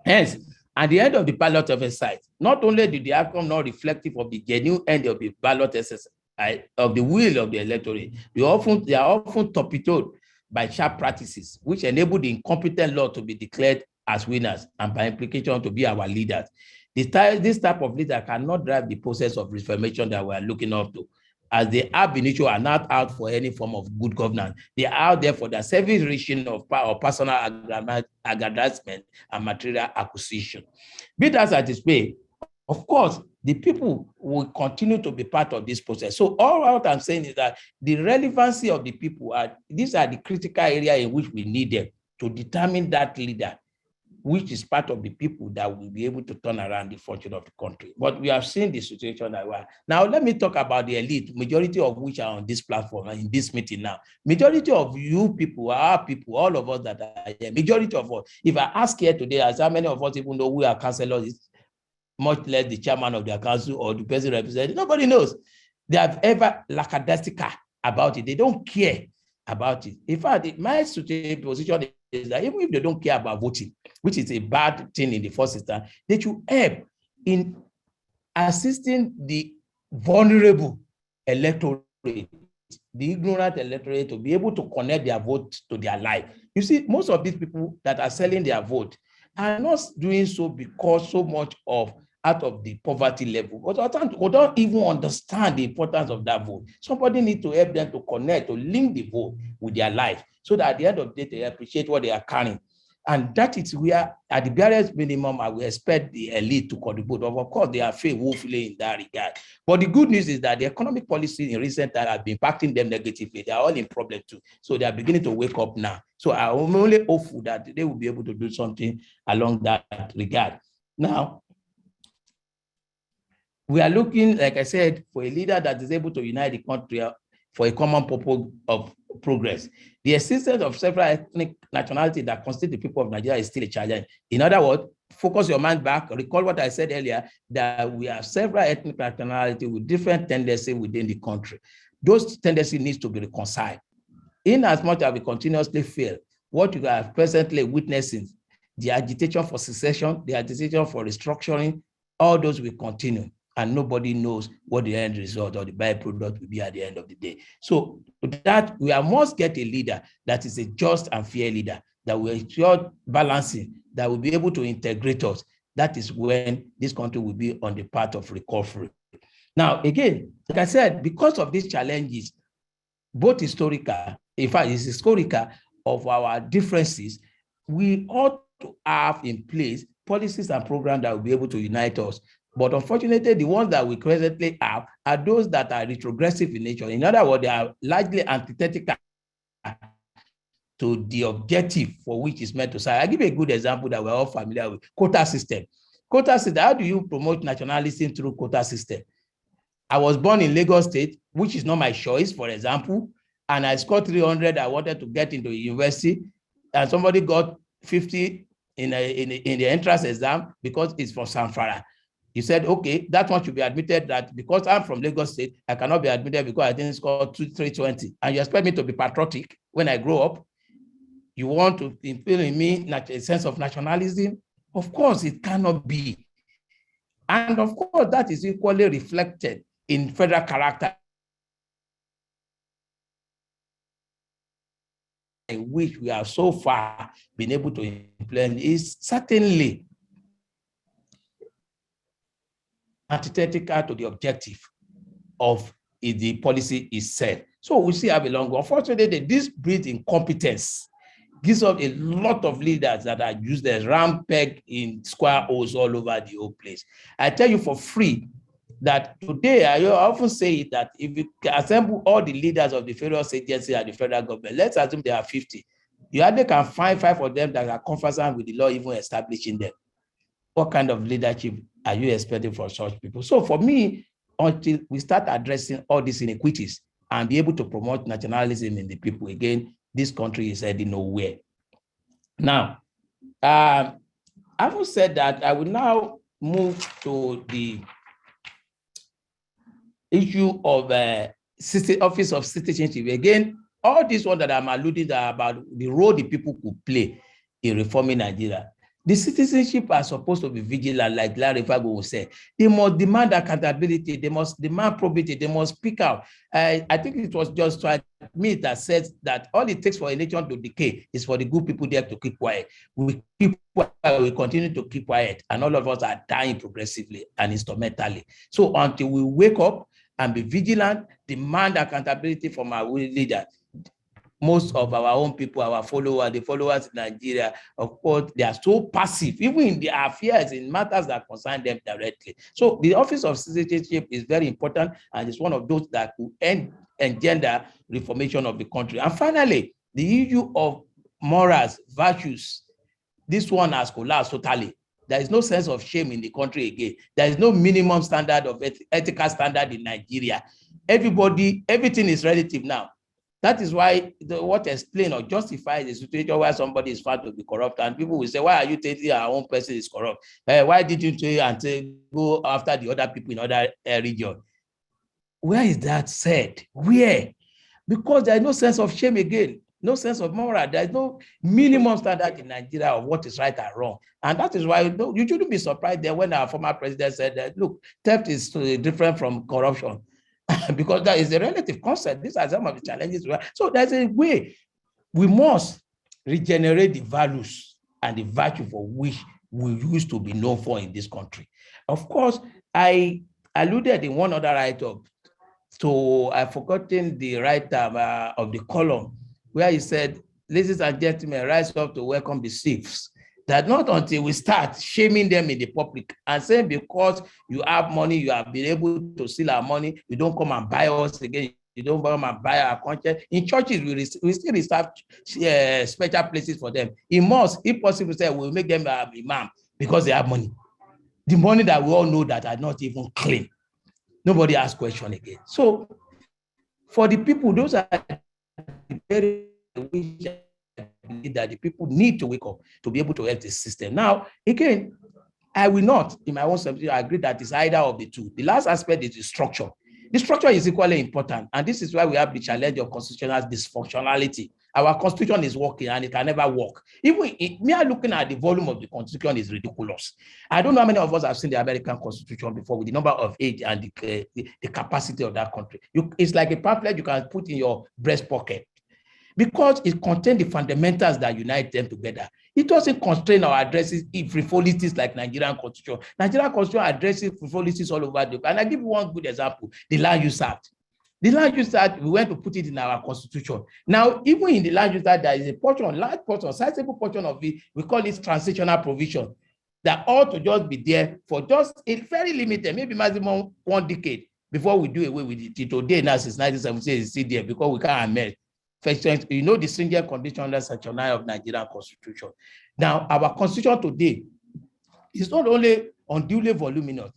Speaker 2: Hence, at the end of the ballot exercise, not only did the outcome not reflective of the genuine end of the ballot exercise, of the will of the electorate, they are often torpedoed by sharp practices, which enable the incompetent law to be declared as winners and by implication to be our leaders. This type of leader cannot drive the process of reformation that we are looking up to, as the ab initio are not out for any form of good governance. They are out there for the self-reaching of power, or personal aggrandizement and material acquisition. Be that as it may, of course, the people will continue to be part of this process. So all what I'm saying is that the relevancy of the people these are the critical area in which we need them to determine that leader, which is part of the people that will be able to turn around the fortune of the country. But we have seen the situation that we are. Now, let me talk about the elite, majority of which are on this platform and in this meeting now. Majority of you people, our people, all of us that are here, majority of us, if I ask here today, as how many of us even know who our councillors is, much less the chairman of their council or the person representing, nobody knows. They have ever lackadaisical about it. They don't care about it. In fact, my position is that even if they don't care about voting, which is a bad thing in the first instance, they should help in assisting the vulnerable electorate, the ignorant electorate, to be able to connect their vote to their life. You see, most of these people that are selling their vote are not doing so because so much of out of the poverty level, but we don't even understand the importance of that vote. Somebody needs to help them to connect, to link the vote with their life, so that at the end of the day, they appreciate what they are carrying. And that is where, at the barest minimum, I will expect the elite to contribute. Of course, they are failed woefully in that regard. But the good news is that the economic policy in recent times have been impacting them negatively. They are all in problem too. So they are beginning to wake up now. So I'm only hopeful that they will be able to do something along that regard. Now, we are looking, like I said, for a leader that is able to unite the country for a common purpose of progress. The existence of several ethnic nationalities that constitute the people of Nigeria is still a challenge. In other words, focus your mind back, recall what I said earlier, that we have several ethnic nationalities with different tendencies within the country. Those tendencies need to be reconciled. In as much as we continuously fail, what you are presently witnessing, the agitation for secession, the agitation for restructuring, all those will continue. And nobody knows what the end result or the byproduct will be at the end of the day. So that we must get a leader that is a just and fair leader, that will ensure balancing, that will be able to integrate us. That is when this country will be on the path of recovery. Now, again, like I said, because of these challenges, both historical, in fact, it's historical of our differences, we ought to have in place policies and programs that will be able to unite us. But unfortunately, the ones that we presently have are those that are retrogressive in nature. In other words, they are largely antithetical to the objective for which it's meant to serve. I give you a good example that we're all familiar with: quota system. Quota system, how do you promote nationalism through quota system? I was born in Lagos State, which is not my choice, for example, and I scored 300. I wanted to get into a university, and somebody got 50 in the entrance exam because it's from Sanfara. He said, okay, that one should be admitted, that because I'm from Lagos State, I cannot be admitted because I didn't score 320. And you expect me to be patriotic when I grow up? You want to instill in me a sense of nationalism? Of course, it cannot be. And of course, that is equally reflected in federal character, in which we have so far been able to implement, is certainly antithetical to the objective of the policy itself. So we still have a long way. Unfortunately, this breeds incompetence, gives us a lot of leaders that are used as round peg in square holes all over the whole place. I tell you for free that today, I often say that if you assemble all the leaders of the federal agency and the federal government, let's assume there are 50, you hardly can find 5 of them that are conversant with the law, even establishing them. What kind of leadership are you expecting from such people? So for me, until we start addressing all these inequities and be able to promote nationalism in the people, again, this country is heading nowhere. Now, having said that, I will now move to the issue of office of citizenship. Again, all this one that I'm alluding to about the role the people could play in reforming Nigeria. The citizenship are supposed to be vigilant, like Larry Fago will say. They must demand accountability. They must demand probity. They must speak out. I think it was just me that said that all it takes for a nation to decay is for the good people there to keep quiet. We keep quiet, we continue to keep quiet, and all of us are dying progressively and instrumentally. So until we wake up and be vigilant, demand accountability from our leaders, most of our own people, our followers, the followers in Nigeria, of course, they are so passive, even in their affairs, in matters that concern them directly. So the office of citizenship is very important, and it's one of those that will engender reformation of the country. And finally, the issue of morals, virtues, this one has collapsed totally. There is no sense of shame in the country again. There is no minimum standard of ethical standard in Nigeria. Everything is relative now. That is why what explain or justify the situation where somebody is found to be corrupt, and people will say, why are you taking our own person is corrupt? Why did you go after the other people in other region? Where is that said? Where? Because there is no sense of shame again, no sense of moral. There is no minimum standard in Nigeria of what is right and wrong. And that is why you shouldn't be surprised that when our former president said that, look, theft is different from corruption. Because that is a relative concept. These are some of the challenges. So there's a way we must regenerate the values and the virtue for which we used to be known for in this country. Of course, I alluded in one other write-up, so I've forgotten the writer of the column, where he said, ladies and gentlemen, rise up to welcome the thieves. That not until we start shaming them in the public and saying because you have money, you have been able to steal our money, you don't come and buy us again, you don't come and buy our content. In churches, we still reserve special places for them. In mosques, if possible, say we'll make them imam because they have money. The money that we all know that are not even clean. Nobody asks question again. So for the people, those are the very that the people need to wake up to be able to help the system. Now, again, I will not, in my own subject, agree that it's either of the two. The last aspect is the structure. The structure is equally important, and this is why we have the challenge of constitutional dysfunctionality. Our constitution is working, and it can never work. Even me looking at the volume of the constitution is ridiculous. I don't know how many of us have seen the American Constitution before, with the number of age and the capacity of that country. It's like a pamphlet you can put in your breast pocket, because it contains the fundamentals that unite them together. It doesn't constrain or addresses frivolities like Nigerian Constitution. Nigerian Constitution addresses frivolities all over the place. And I give you one good example, the Land Use Act. The Land Use Act, we went to put it in our Constitution. Now, even in the Land Use Act, there is a portion, large portion, sizable portion of it, we call it transitional provision, that ought to just be there for just a very limited, maybe maximum 1 decade, before we do away with it. Today, now since 1976, it's still there because we can't amend. You know the stringent condition under Section 9 of Nigerian Constitution. Now, our Constitution today is not only unduly voluminous,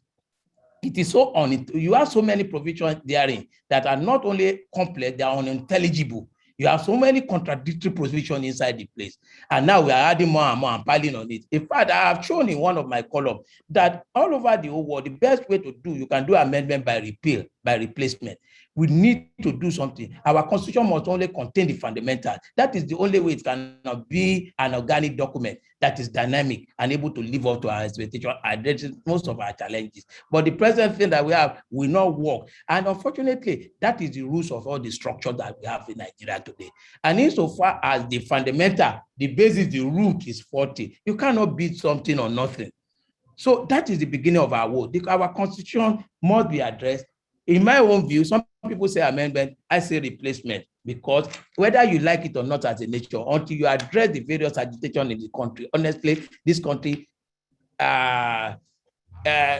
Speaker 2: it is so you have so many provisions therein that are not only complex, they are unintelligible. You have so many contradictory provisions inside the place. And now we are adding more and more and piling on it. In fact, I have shown in one of my columns that all over the whole world, the best way to do, you can do amendment by repeal, by replacement. We need to do something. Our constitution must only contain the fundamentals. That is the only way it cannot be an organic document that is dynamic and able to live up to our expectation, addressing most of our challenges. But the present thing that we have will not work. And unfortunately, that is the rules of all the structure that we have in Nigeria today. And insofar as the fundamental, the basis, the root is faulty, you cannot build something on nothing. So that is the beginning of our work. Our constitution must be addressed. In my own view, some people say amendment, I say replacement, because whether you like it or not as a nation, until you address the various agitation in the country, honestly, this country,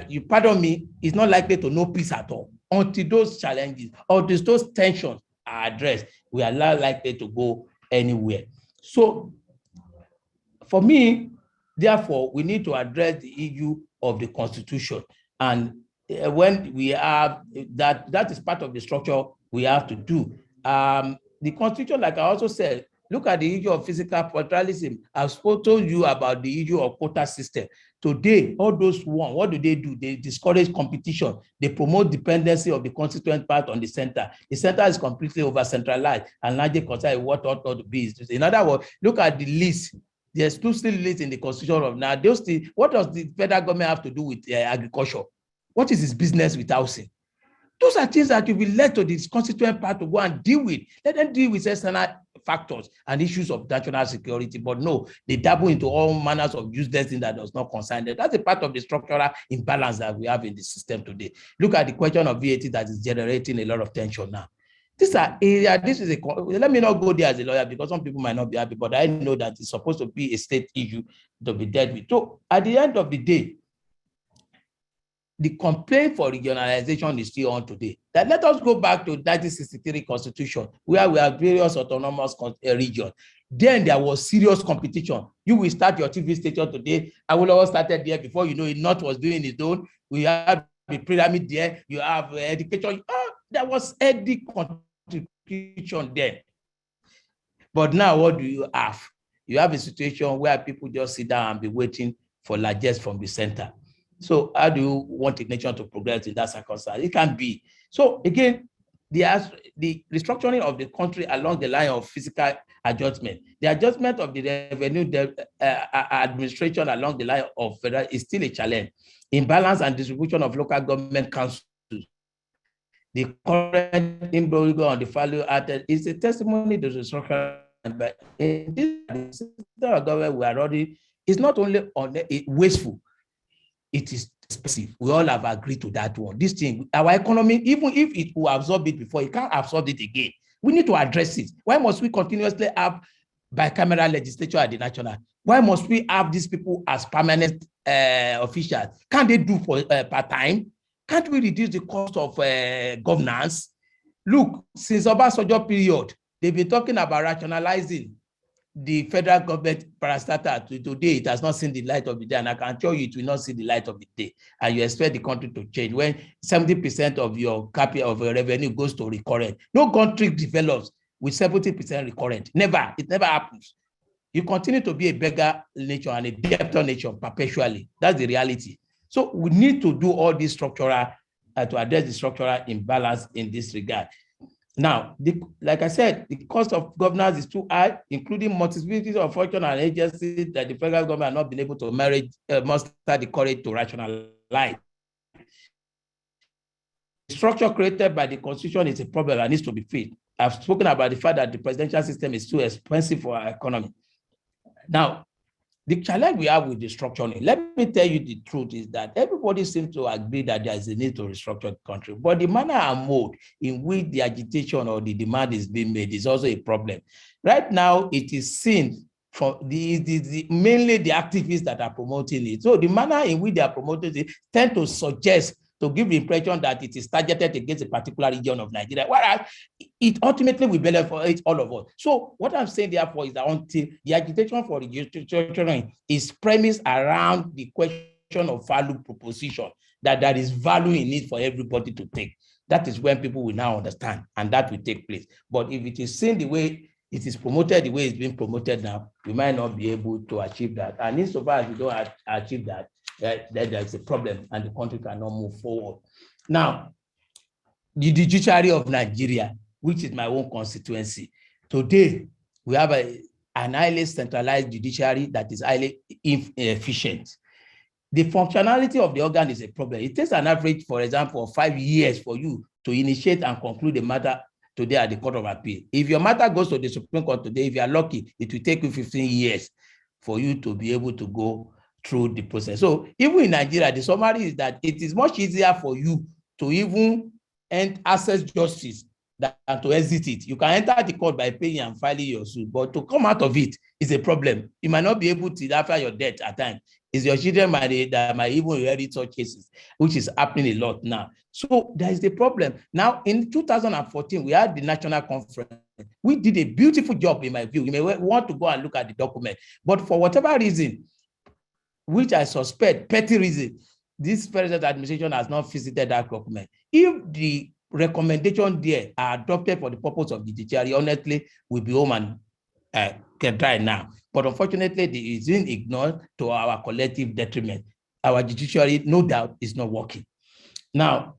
Speaker 2: you pardon me, is not likely to know peace at all. Until those challenges or those tensions are addressed, we are not likely to go anywhere. So for me, therefore, we need to address the issue of the constitution. And when we have that is part of the structure we have to do. The constitution, like I also said, Look at the issue of physical pluralism. I've told you about the issue of quota system. Today, all those one, what do? They discourage competition. They promote dependency of the constituent part on the center. The center is completely over-centralized and largely concerned what ought to be. In other words, look at the list. There's two still lists in the constitution of now. What does the federal government have to do with agriculture? What is its business with housing? Those are things that will be led to this constituent part to go and deal with. Let them deal with external factors and issues of national security. But no, they dabble into all manners of useless things that does not concern them. That's a part of the structural imbalance that we have in the system today. Look at the question of VAT that is generating a lot of tension now. These are areas, let me not go there as a lawyer because some people might not be happy, but I know that it's supposed to be a state issue to be dealt with. So at the end of the day, the complaint for regionalization is still on today. That let us go back to 1963 Constitution, where we have various autonomous regions. Then there was serious competition. You will start your TV station today. I will always started there before you know it. North was doing its own. We have the pyramid there. You have education. There was any contribution there. But now what do you have? You have a situation where people just sit down and be waiting for largesse from the center. So how do you want a nation to progress in that circumstance? It can't be. So again, the restructuring of the country along the line of fiscal adjustment, the adjustment of the revenue administration along the line of federal is still a challenge. Imbalance and distribution of local government councils. The current embargo on the value added is a testimony to the structural. But in this government, we are already, it's not only on wasteful. It is expensive. We all have agreed to that one. This thing, our economy, even if it will absorb it before, it can't absorb it again. We need to address it. Why must we continuously have bicameral legislature at the national? Why must we have these people as permanent officials? Can't they do for part-time? Can't we reduce the cost of governance? Look, since Obasanjo period, they've been talking about rationalizing the federal government parastatal. Today, it has not seen the light of the day, and I can tell you it will not see the light of the day. And you expect the country to change when 70% of your capital of your revenue goes to recurrent. No country develops with 70% recurrent. Never. It never happens. You continue to be a beggar nation and a debtor nation perpetually. That's the reality. So we need to do all this structural to address the structural imbalance in this regard. Now, like I said, the cost of governance is too high, including multiplicity of function and agencies that the federal government have not been able to muster the courage to rationalize. The structure created by the Constitution is a problem that needs to be fixed. I've spoken about the fact that the presidential system is too expensive for our economy. Now, the challenge we have with the structuring, let me tell you the truth, is that everybody seems to agree that there is a need to restructure the country, but the manner and mode in which the agitation or the demand is being made is also a problem. Right now, it is seen from mainly the activists that are promoting it. So the manner in which they are promoting it tend to suggest, to give the impression that it is targeted against a particular region of Nigeria, whereas it ultimately will benefit all of us. So what I'm saying therefore is that until the agitation for restructuring is premised around the question of value proposition, that there is value in it for everybody to take, that is when people will now understand, and that will take place. But if it is seen the way it is promoted, the way it's being promoted now, we might not be able to achieve that. And insofar as we don't achieve that, then there's a problem and the country cannot move forward. Now, the judiciary of Nigeria, which is my own constituency, today we have an highly centralized judiciary that is highly inefficient. The functionality of the organ is a problem. It takes an average, for example, of 5 years for you to initiate and conclude the matter today at the Court of Appeal. If your matter goes to the Supreme Court today, if you are lucky, it will take you 15 years for you to be able to go through the process. So even in Nigeria, the summary is that it is much easier for you to even access justice than to exit it. You can enter the court by paying and filing your suit, but to come out of it is a problem. You might not be able to after your death at times. It's your children that might even inherit such cases, which is happening a lot now. So there is the problem. Now, in 2014, we had the national conference. We did a beautiful job, in my view. You may want to go and look at the document, but for whatever reason, which I suspect, petty reason, this present administration has not visited that document. If the recommendations there are adopted for the purpose of the judiciary, honestly, we'll be home and can try now. But unfortunately, it is being ignored to our collective detriment. Our judiciary, no doubt, is not working. Now,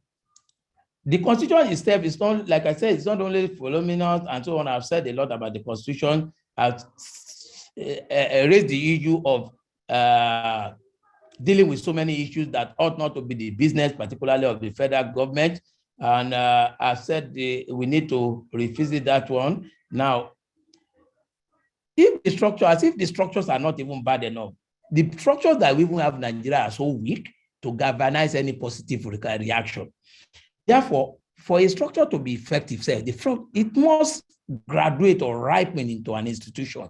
Speaker 2: the Constitution itself is not, like I said, it's not only phenomenal and so on. I've said a lot about the Constitution. I've raised the issue of dealing with so many issues that ought not to be the business, particularly of the federal government. And I've said we need to revisit that one. Now, if the structure, as if the structures are not even bad enough, the structures that we even have in Nigeria are so weak to galvanize any positive reaction. Therefore, for a structure to be effective, it must graduate or ripen into an institution.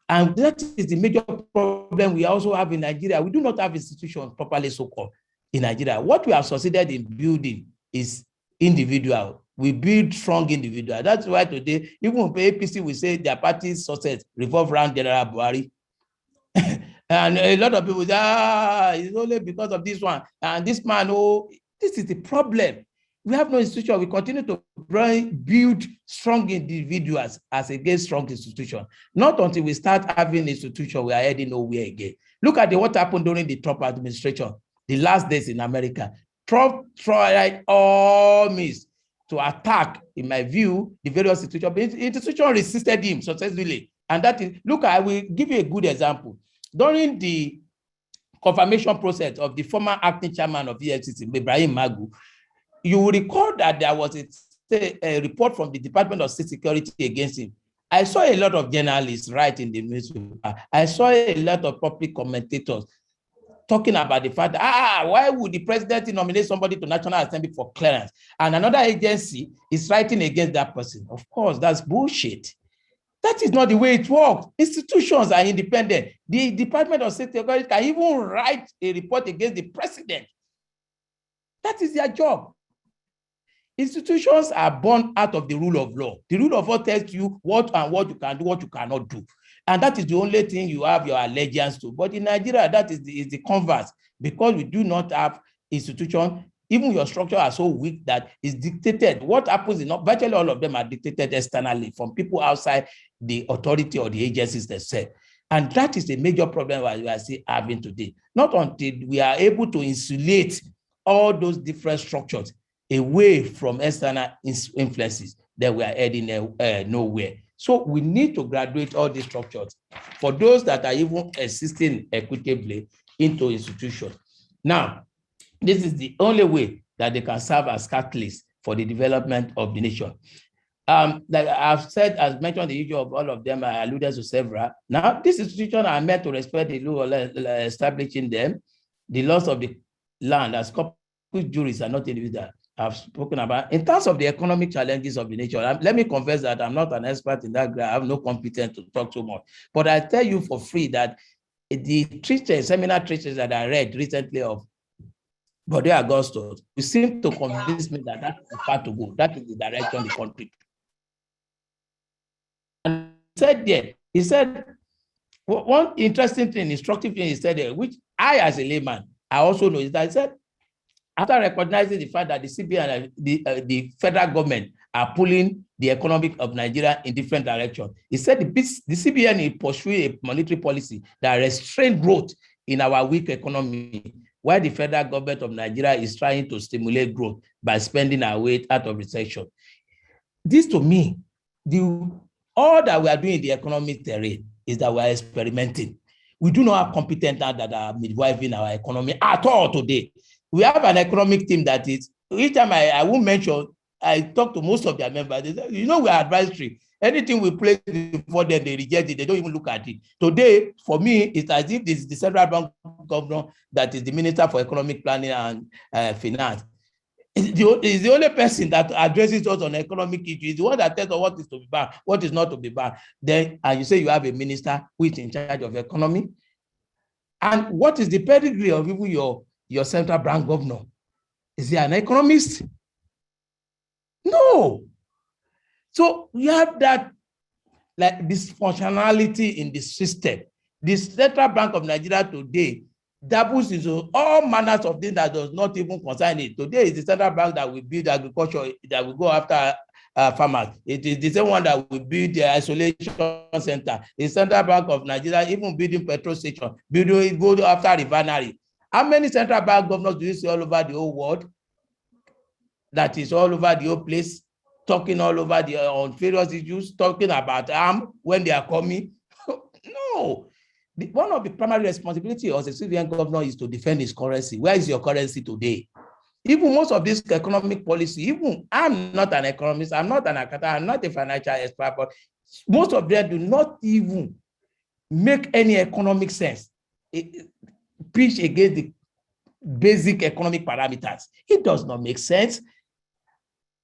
Speaker 2: And that is the major problem we also have in Nigeria. We do not have institutions properly so-called in Nigeria. What we have succeeded in building is individual. We build strong individuals. That's why today, even APC will say their party's success revolve around General Buhari. And a lot of people say, it's only because of this one. And this man, oh, this is the problem. We have no institution. We continue to build strong individuals as against strong institutions. Not until we start having institutions, we are heading nowhere again. Look at what happened during the Trump administration, the last days in America. Trump tried all means to attack, in my view, the various institutions. But the institution resisted him successfully. And that is, look, I will give you a good example. During the confirmation process of the former acting chairman of EFCC, Ibrahim Magu, you will recall that there was a report from the Department of State Security against him. I saw a lot of journalists write in the newspaper. I saw a lot of public commentators talking about the fact that, why would the president nominate somebody to National Assembly for clearance? And another agency is writing against that person. Of course, that's bullshit. That is not the way it works. Institutions are independent. The Department of State Security can even write a report against the president. That is their job. Institutions are born out of the rule of law. The rule of law tells you what you can do, what you cannot do. And that is the only thing you have your allegiance to. But in Nigeria, that is the converse. Because we do not have institutions, even your structure are so weak that it's dictated. What happens in virtually all of them are dictated externally from people outside the authority or the agencies themselves. And that is a major problem we are still having today. Not until we are able to insulate all those different structures away from external influences that we are heading nowhere. So we need to graduate all these structures for those that are even existing equitably into institutions. Now, this is the only way that they can serve as catalysts for the development of the nation. Like I've said, as mentioned, the issue of all of them, I alluded to several. Now, these institutions are meant to respect the law establishing them, the laws of the land as corporate juries are not individual. I've spoken about. In terms of the economic challenges of the nation, let me confess that I'm not an expert in that. I have no competence to talk too much. But I tell you for free that the seminar treatises that I read recently of Bode Augustus, you seem to convince me that that's the path to go. That is the direction the country. And he said, one interesting thing, instructive thing he said there, which I as a layman, I also know, is that he said, after recognizing the fact that the CBN and the federal government are pulling the economy of Nigeria in different directions, he said the CBN is pursuing a monetary policy that restrains growth in our weak economy, while the federal government of Nigeria is trying to stimulate growth by spending our way out of recession. This, to me, all that we are doing in the economic terrain is that we are experimenting. We do not have competent that are midwifing our economy at all today. We have an economic team that is, each time I won't mention, I talk to most of their members, they say, we are advisory. Anything we place before them, they reject it, they don't even look at it. Today, for me, it's as if this is the central bank governor that is the Minister for Economic Planning and Finance. Is the only person that addresses us on economic issues, the one that tells us what is to be banned, what is not to be banned. Then, and you say you have a minister who is in charge of economy. And what is the pedigree of even your central bank governor? Is he an economist? No. So we have that like dysfunctionality in the system. The Central Bank of Nigeria today dabbles into all manners of things that does not even concern it. Today is the central bank that will build agriculture, that will go after farmers. It is the same one that will build the isolation center. The Central Bank of Nigeria even building petrol station, building go after refinery. How many central bank governors do you see all over the whole world? That is all over the whole place, talking all over the on various issues, talking about arm when they are coming. No. One of the primary responsibilities of a civilian governor is to defend his currency. Where is your currency today? Even most of this economic policy, even I'm not an economist, I'm not an accountant, I'm not a financial expert, but most of them do not even make any economic sense. Preach against the basic economic parameters. It does not make sense.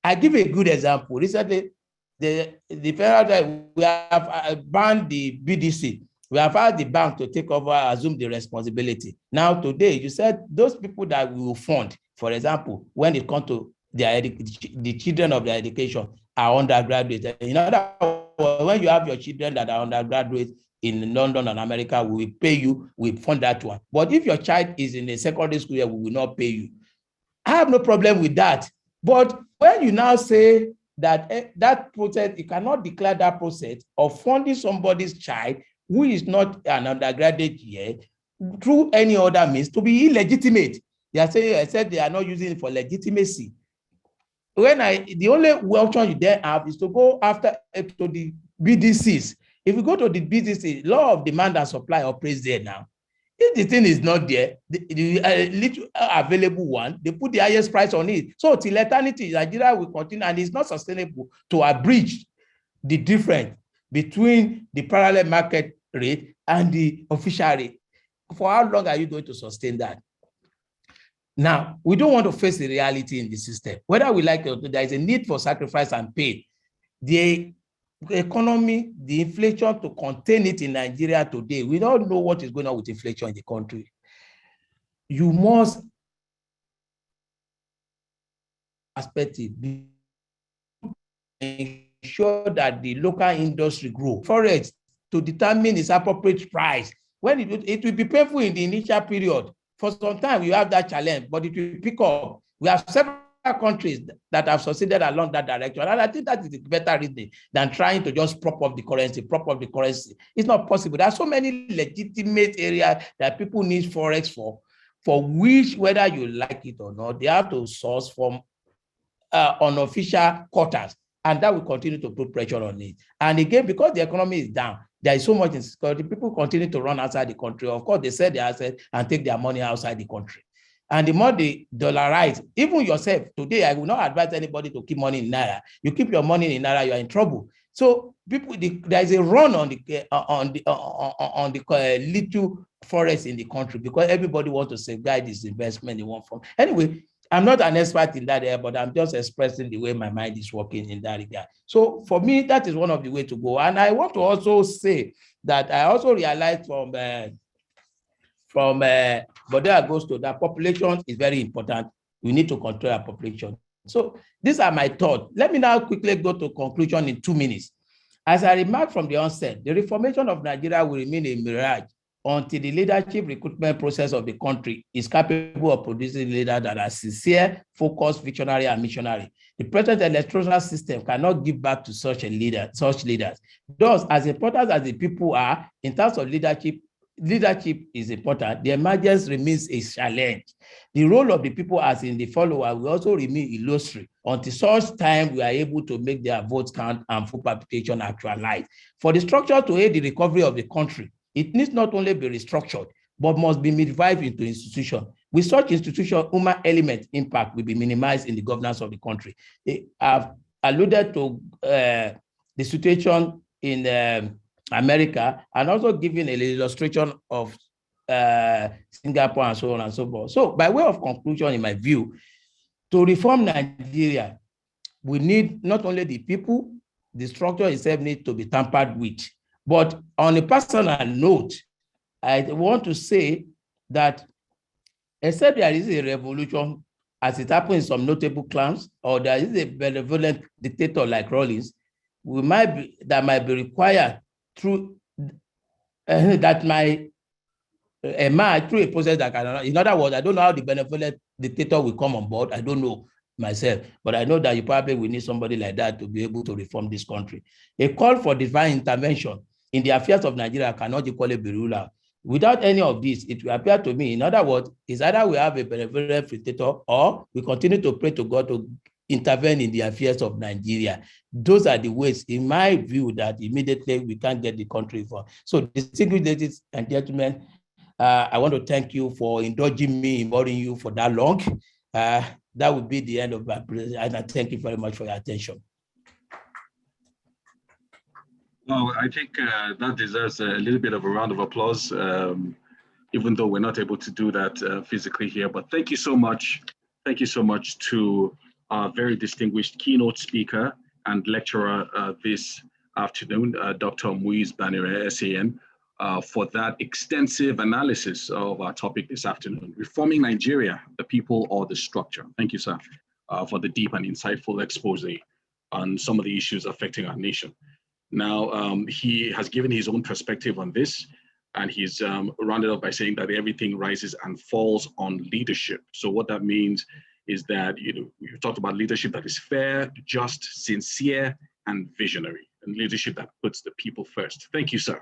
Speaker 2: I give a good example. Recently, the federal we have banned the BDC. We have had the bank to take over, assume the responsibility. Now, today, you said those people that we will fund, for example, when it comes to the children of their education are undergraduates. In other words, when you have your children that are undergraduates in London and America, we will pay you, we fund that one. But if your child is in a secondary school year, we will not pay you. I have no problem with that. But when you now say that that process, you cannot declare that process of funding somebody's child who is not an undergraduate yet through any other means to be illegitimate. They are saying, I said they are not using it for legitimacy. When the only option you then have is to go after to the BDCs. If you go to the BDC, law of demand and supply operates there now. If the thing is not there, the little available one, they put the highest price on it. So till eternity, Nigeria will continue, and it's not sustainable to abridge the difference between the parallel market rate and the official rate. For how long are you going to sustain that? Now, we don't want to face the reality in the system. Whether we like it or not, there is a need for sacrifice and pain. The economy, the inflation, to contain it in Nigeria today, we don't know what is going on with inflation in the country. You must perspective ensure that the local industry grow. Forex to determine its appropriate price. When it will be painful in the initial period. For some time, you have that challenge, but it will pick up. We have several countries that have succeeded along that direction. And I think that is a better reason than trying to just prop up the currency, It's not possible. There are so many legitimate areas that people need Forex for which, whether you like it or not, they have to source from unofficial quarters. And that will continue to put pressure on it. And again, because the economy is down, there is so much insecurity, people continue to run outside the country. Of course, they sell their assets and take their money outside the country. And the more they dollarize, even yourself, today, I will not advise anybody to keep money in Naira. You keep your money in Naira, you are in trouble. So people, there is a run on the little forex in the country because everybody wants to safeguard this investment in one form. Anyway, I'm not an expert in that area, but I'm just expressing the way my mind is working in that regard. So for me, that is one of the ways to go. And I want to also say that I also realized from Bode Agosto that population is very important. We need to control our population. So these are my thoughts. Let me now quickly go to conclusion in 2 minutes. As I remarked from the onset, the reformation of Nigeria will remain a mirage until the leadership recruitment process of the country is capable of producing leaders that are sincere, focused, visionary, and missionary. The present electoral system cannot give back to such leaders. Thus, as important as the people are in terms of leadership is important. The emergence remains a challenge. The role of the people as in the follower will also remain illusory until such time we are able to make their votes count and full participation actualize. For the structure to aid the recovery of the country, it needs not only be restructured, but must be revived into institution. With such institution, human element impact will be minimized in the governance of the country. I've alluded to the situation in America and also giving an illustration of Singapore and so on and so forth. So by way of conclusion, in my view, to reform Nigeria, we need not only the people, the structure itself needs to be tampered with. But on a personal note, I want to say that except there is a revolution, as it happened in some notable clans, or there is a benevolent dictator like Rawlings, that might be required through that might emerge through a process that can. In other words, I don't know how the benevolent dictator will come on board. I don't know. myself, but I know that you probably will need somebody like that to be able to reform this country. A call for divine intervention in the affairs of Nigeria cannot equally be ruled out. Without any of this, it will appear to me, in other words, is either we have a benevolent dictator or we continue to pray to God to intervene in the affairs of Nigeria. Those are the ways, in my view, that immediately we can't get the country for. So, distinguished ladies and gentlemen, I want to thank you for indulging me, involving you for that long. That would be the end of my presentation, and I thank you very much for your attention.
Speaker 1: Well, I think that deserves a little bit of a round of applause, even though we're not able to do that physically here. But thank you so much. Thank you so much to our very distinguished keynote speaker and lecturer this afternoon, Dr. Muiz Banire, SAN, for that extensive analysis of our topic this afternoon, Reforming Nigeria, the People or the Structure. Thank you, sir, for the deep and insightful expose on some of the issues affecting our nation. Now, he has given his own perspective on this, and he's rounded up by saying that everything rises and falls on leadership. So what that means is that, we've talked about leadership that is fair, just, sincere, and visionary, and leadership that puts the people first. Thank you, sir.